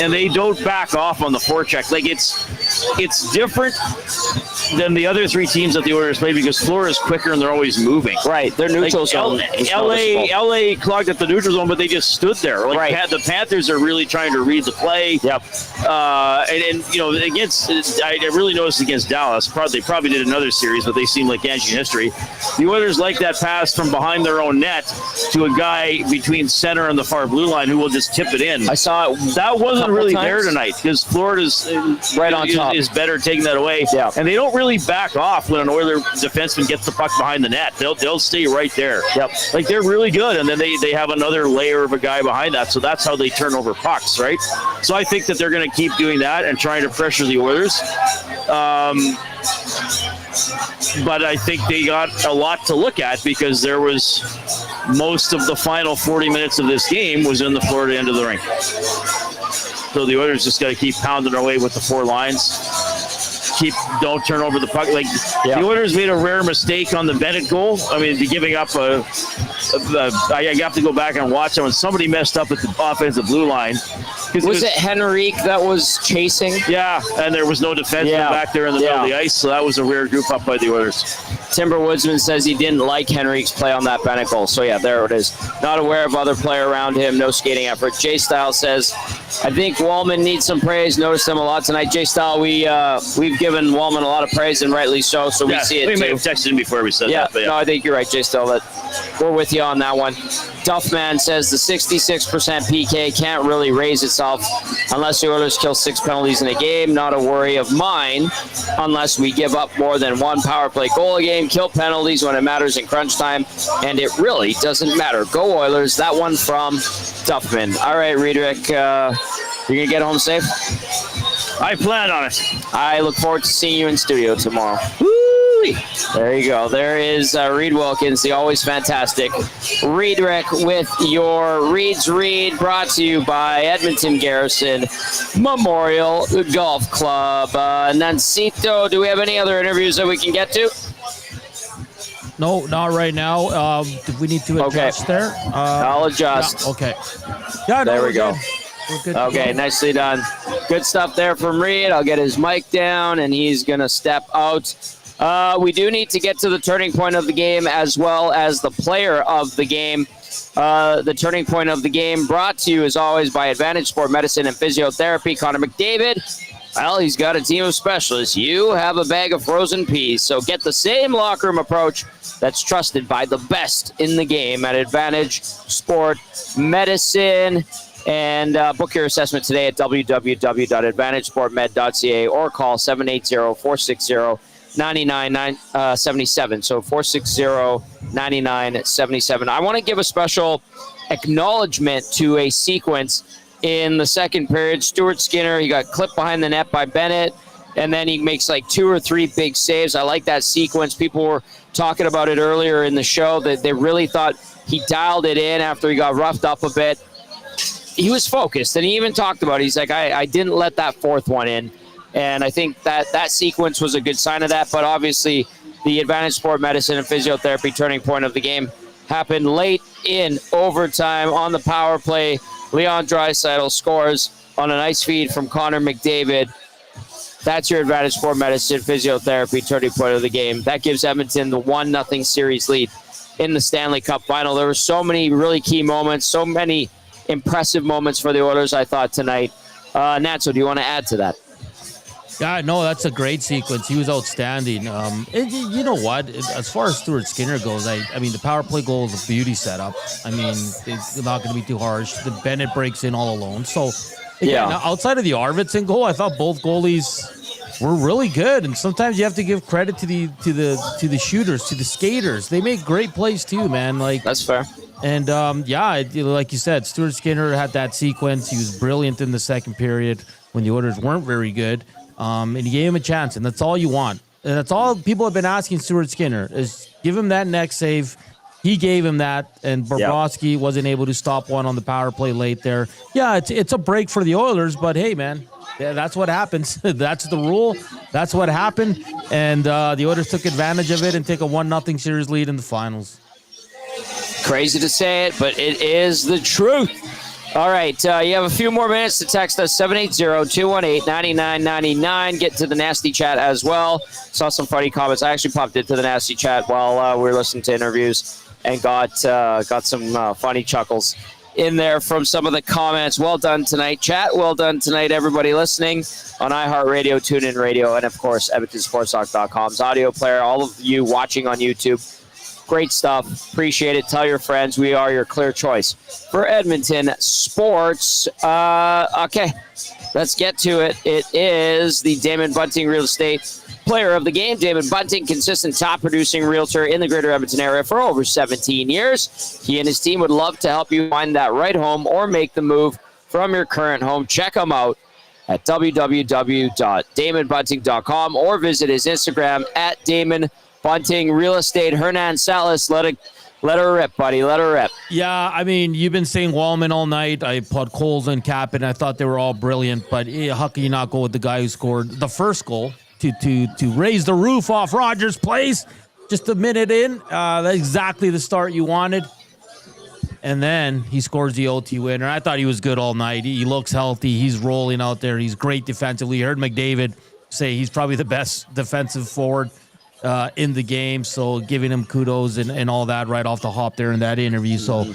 and they don't back off on the forecheck. Like it's different than the other 3 teams that the Oilers play because Florida's quicker and they're always moving. Right, their neutral zone. LA clogged at the neutral zone, but they just stood there. Like the Panthers are really trying to read the play. Yep. And you know, I really noticed against Dallas. They probably did another series, but they seem like ancient history. The Oilers like that pass from behind their own net to a guy between center and the far blue line who will just tip it in. I saw it. That wasn't really there tonight because Florida's right on top. Is better taking that away. Yeah. And they don't really back off when an Oiler defenseman gets the puck behind the net. They'll stay right there. Yep. Like they're really good, and then they have another layer of a guy behind that. So that's how they turn over pucks, right? So I think that they're going to keep doing that and trying to pressure the Oilers. But I think they got a lot to look at because there was most of the final 40 minutes of this game was in the Florida end of the rink. So the Oilers just got to keep pounding their way with the 4 lines. Don't turn over the puck. The Oilers made a rare mistake on the Bennett goal. I mean, giving up I have to go back and watch it when somebody messed up at the offensive blue line. Was it Henrique that was chasing? Yeah, and there was no defenseman back there in the middle of the ice, so that was a rare goof up by the Oilers. Timber Woodsman says he didn't like Henrique's play on that Bennett goal. So, yeah, there it is. Not aware of other player around him. No skating effort. J-Style says, I think Wallman needs some praise. Noticed him a lot tonight. J-Style, we've given Wallman a lot of praise, and rightly so. So we see it, we too. may have texted him before we said that. But no, I think you're right, J-Style. That we're with you on that one. Duffman says the 66% PK can't really raise itself unless the Oilers kill 6 penalties in a game. Not a worry of mine unless we give up more than 1 power play goal a game. Kill penalties when it matters in crunch time, and it really doesn't matter. Go Oilers. That one from Duffman. All right, Riedrich, you're going to get home safe? I plan on it. I look forward to seeing you in studio tomorrow. Woo! There you go. There is Reid Wilkins, the always fantastic Riedrich with your Reid's Read, brought to you by Edmonton Garrison Memorial Golf Club. Nancito, do we have any other interviews that we can get to? No, not right now. Do we need to adjust there? I'll adjust. Yeah, okay. Yeah, there we go. We're good. Okay, nicely done. Good stuff there from Reid. I'll get his mic down, and he's going to step out. We do need to get to the turning point of the game as well as the player of the game. The turning point of the game brought to you, as always, by Advantage Sport Medicine and Physiotherapy. Connor McDavid, well, he's got a team of specialists. You have a bag of frozen peas, so get the same locker room approach that's trusted by the best in the game at Advantage Sport Medicine. And book your assessment today at www.advantagesportmed.ca or call 780-460-9977. So 460-9977. I want to give a special acknowledgement to a sequence in the second period. Stuart Skinner, he got clipped behind the net by Bennett, and then he makes like 2 or 3 big saves. I like that sequence. People were talking about it earlier in the show that they really thought he dialed it in after he got roughed up a bit. He was focused, and he even talked about it. He's like, I didn't let that fourth one in. And I think that sequence was a good sign of that. But obviously, the Advantage Sport Medicine and Physiotherapy turning point of the game happened late in overtime on the power play. Leon Draisaitl scores on a nice feed from Connor McDavid. That's your Advantage Sport Medicine Physiotherapy turning point of the game. That gives Edmonton the 1-0 series lead in the Stanley Cup final. There were so many really key moments, so many impressive moments for the Oilers, I thought, tonight. Natso, do you want to add to that? Yeah, no, that's a great sequence. He was outstanding. You know what? As far as Stuart Skinner goes, I mean, the power play goal is a beauty setup. I mean, it's not going to be too harsh. The Bennett breaks in all alone. So, again, outside of the Arvidsson goal, I thought both goalies were really good. And sometimes you have to give credit to the shooters, to the skaters. They make great plays too, man. Like, that's fair. And, like you said, Stuart Skinner had that sequence. He was brilliant in the second period when the Oilers weren't very good. And he gave him a chance, and that's all you want. And that's all people have been asking Stuart Skinner, is give him that next save. He gave him that, and Bobrovsky wasn't able to stop one on the power play late there. Yeah, it's a break for the Oilers, but hey, man, yeah, that's what happens. That's the rule. That's what happened. And the Oilers took advantage of it and take a 1-0 series lead in the finals. Crazy to say it, but it is the truth. All right, you have a few more minutes to text us, 780-218-9999. Get to the nasty chat as well. Saw some funny comments. I actually popped into the nasty chat while we were listening to interviews and got some funny chuckles in there from some of the comments. Well done tonight, chat. Well done tonight, everybody listening on iHeartRadio, TuneIn Radio, and, of course, EdmontonSportsTalk.com's audio player. All of you watching on YouTube, great stuff. Appreciate it. Tell your friends we are your clear choice for Edmonton sports. Okay, let's get to it. It is the Damon Bunting Real Estate Player of the Game. Damon Bunting, consistent top-producing realtor in the greater Edmonton area for over 17 years. He and his team would love to help you find that right home or make the move from your current home. Check him out at www.damonbunting.com or visit his Instagram at Damon Bunting Real Estate. Hernan, Salas, let her rip, buddy. Let her rip. Yeah, I mean, you've been saying Wallman all night. I put Coles and Kassian. I thought they were all brilliant, but how can you not go with the guy who scored the first goal to raise the roof off Rogers' Place just a minute in? That's exactly the start you wanted. And then he scores the OT winner. I thought he was good all night. He looks healthy. He's rolling out there. He's great defensively. I heard McDavid say he's probably the best defensive forward in the game, so giving him kudos and all that right off the hop there in that interview. So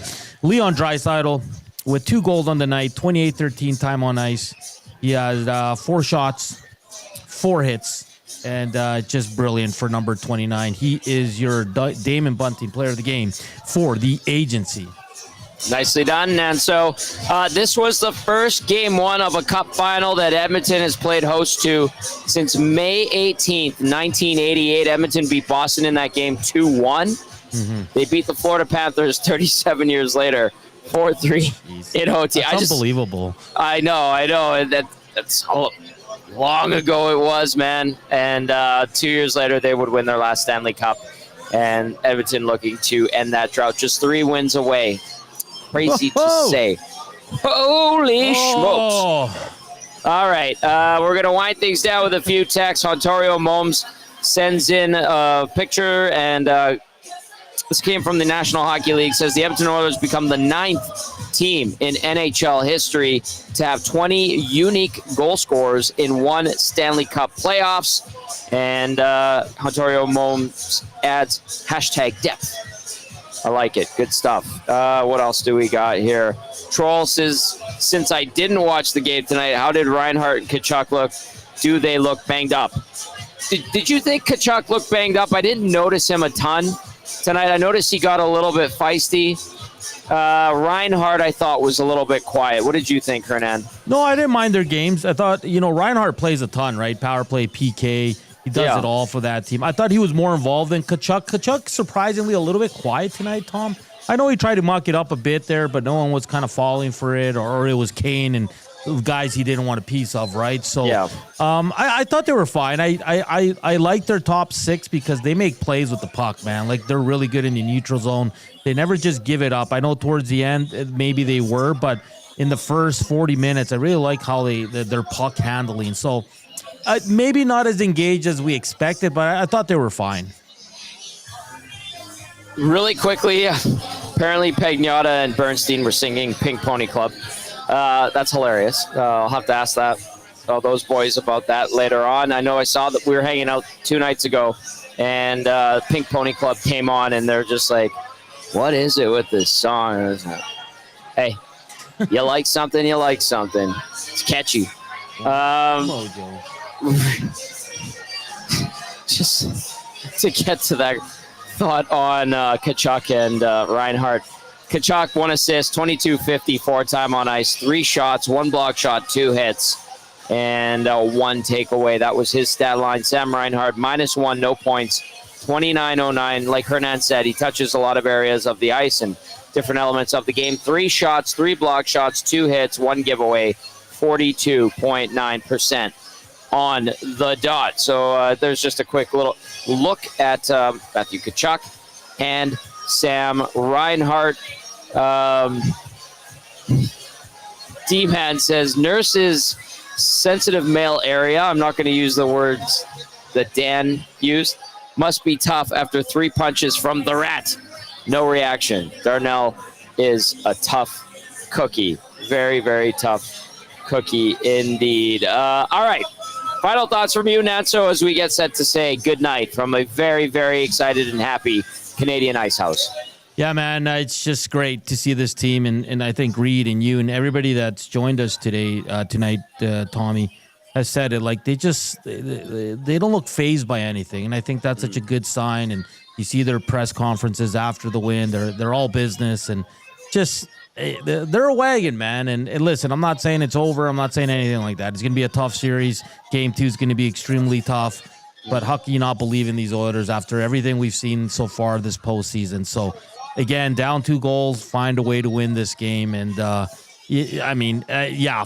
Leon Draisaitl with 2 goals on the night, 28-13 time on ice. He has 4 shots, 4 hits, And just brilliant for number 29. He is your Damon Bunting player of the game for the agency. Nicely done. And so this was the first game one of a cup final that Edmonton has played host to since May 18th, 1988. Edmonton beat Boston in that game 2-1. They beat the Florida Panthers 37 years later, 4-3 in OT. That's unbelievable. I know. That's how long ago it was, man. And 2 years later, they would win their last Stanley Cup. And Edmonton looking to end that drought, just 3 wins away. Crazy to say. Holy smokes. All right. We're going to wind things down with a few texts. Ontario Momes sends in a picture, and this came from the National Hockey League. Says the Edmonton Oilers become the 9th team in NHL history to have 20 unique goal scorers in one Stanley Cup playoffs. And Ontario Momes adds #depth. I like it. Good stuff. What else do we got here? Troll says, since I didn't watch the game tonight, how did Reinhart and Tkachuk look? Do they look banged up? Did you think Tkachuk looked banged up? I didn't notice him a ton tonight. I noticed he got a little bit feisty. Reinhart, I thought, was a little bit quiet. What did you think, Hernan? No, I didn't mind their games. I thought, Reinhart plays a ton, right? Power play, PK. He does it all for that team. I thought he was more involved than Tkachuk. Tkachuk, surprisingly, a little bit quiet tonight, Tom. I know he tried to muck it up a bit there, but no one was kind of falling for it, or it was Kane and guys he didn't want a piece of, right? So I thought they were fine. I like their top 6 because they make plays with the puck, man. Like, they're really good in the neutral zone. They never just give it up. I know towards the end, maybe they were, but in the first 40 minutes, I really like how their puck handling. So maybe not as engaged as we expected, but I thought they were fine. Really quickly, apparently Pagnotta and Bernstein were singing Pink Pony Club. That's hilarious. I'll have to ask those boys about that later on. I know I saw that we were hanging out 2 nights ago, and Pink Pony Club came on, and they're just like, what is it with this song? And I was like, hey, you like something, you like something. It's catchy. Just to get to that thought on Tkachuk and Reinhart. Tkachuk, 1 assist, 22-54 time on ice, 3 shots, 1 block shot, 2 hits, and 1 takeaway. That was his stat line. Sam Reinhart, -1, no points, 29.09. Like Hernan said, he touches a lot of areas of the ice and different elements of the game. 3 shots, 3 block shots, 2 hits, 1 giveaway, 42.9% on the dot. So there's just a quick little look at Matthew Tkachuk and Sam Reinhart. D-Man says, Nurse's sensitive male area, I'm not going to use the words that Dan used, must be tough after 3 punches from the Rat. No reaction. Darnell is a tough cookie. Very, very tough cookie indeed. All right. Final thoughts from you, Natso, as we get set to say goodnight from a very, very excited and happy Canadian Ice House. Yeah, man, it's just great to see this team, and I think Reid and you and everybody that's joined us tonight, Tommy, has said it. Like, they don't look fazed by anything, and I think that's such a good sign. And you see their press conferences after the win; they're all business, and just they're a wagon, man. And listen, I'm not saying it's over. I'm not saying anything like that. It's going to be a tough series. Game 2 is going to be extremely tough. But how can you not believe in these Oilers after everything we've seen so far this postseason? So, again, down 2 goals, find a way to win this game. And,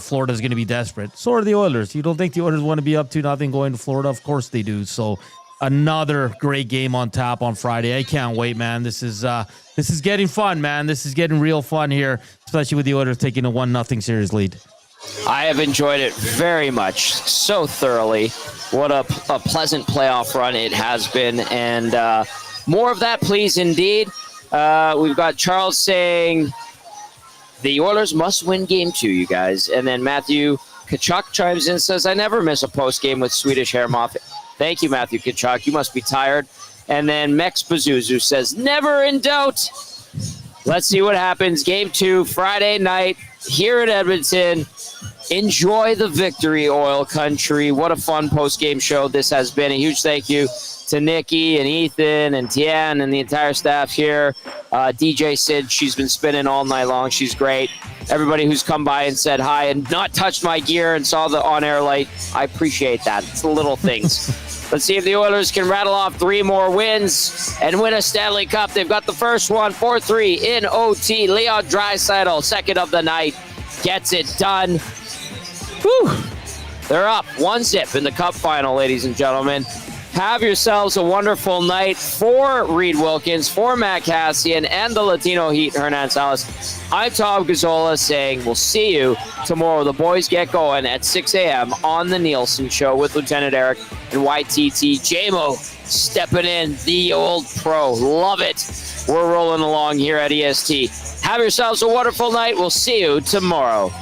Florida's going to be desperate. So are the Oilers. You don't think the Oilers want to be up 2-0 going to Florida? Of course they do. So another great game on tap on Friday. I can't wait, man. This is getting fun, man. This is getting real fun here, especially with the Oilers taking a 1-0 series lead. I have enjoyed it very much, so thoroughly. What a pleasant playoff run it has been, and more of that, please, indeed. We've got Charles saying the Oilers must win Game 2, you guys. And then Matthew Tkachuk chimes in and says, I never miss a post-game with Swedish hair moth. Thank you, Matthew Tkachuk. You must be tired. And then Mex Bazuzu says, never in doubt. Let's see what happens. Game 2, Friday night, here in Edmonton. enjoy the victory, Oil Country. What a fun post-game show this has been. A huge thank you to Nikki and Ethan and Tian and the entire staff here. DJ Sid, she's been spinning all night long. She's great. Everybody who's come by and said hi and not touched my gear and saw the on-air light, I appreciate that. It's the little things. Let's see if the Oilers can rattle off 3 more wins and win a Stanley Cup. They've got the first one, 4-3 in OT. Leon Draisaitl, second of the night, gets it done. Whew. They're up 1-0 in the Cup final, ladies and gentlemen. Have yourselves a wonderful night. For Reid Wilkins, for Matt Cassian, and the Latino Heat, Hernan Salas, I'm Tom Gazzola saying we'll see you tomorrow. The boys get going at 6 a.m. on The Nielsen Show with Lieutenant Eric and YTT. JMO stepping in, the old pro. Love it. We're rolling along here at EST. Have yourselves a wonderful night. We'll see you tomorrow.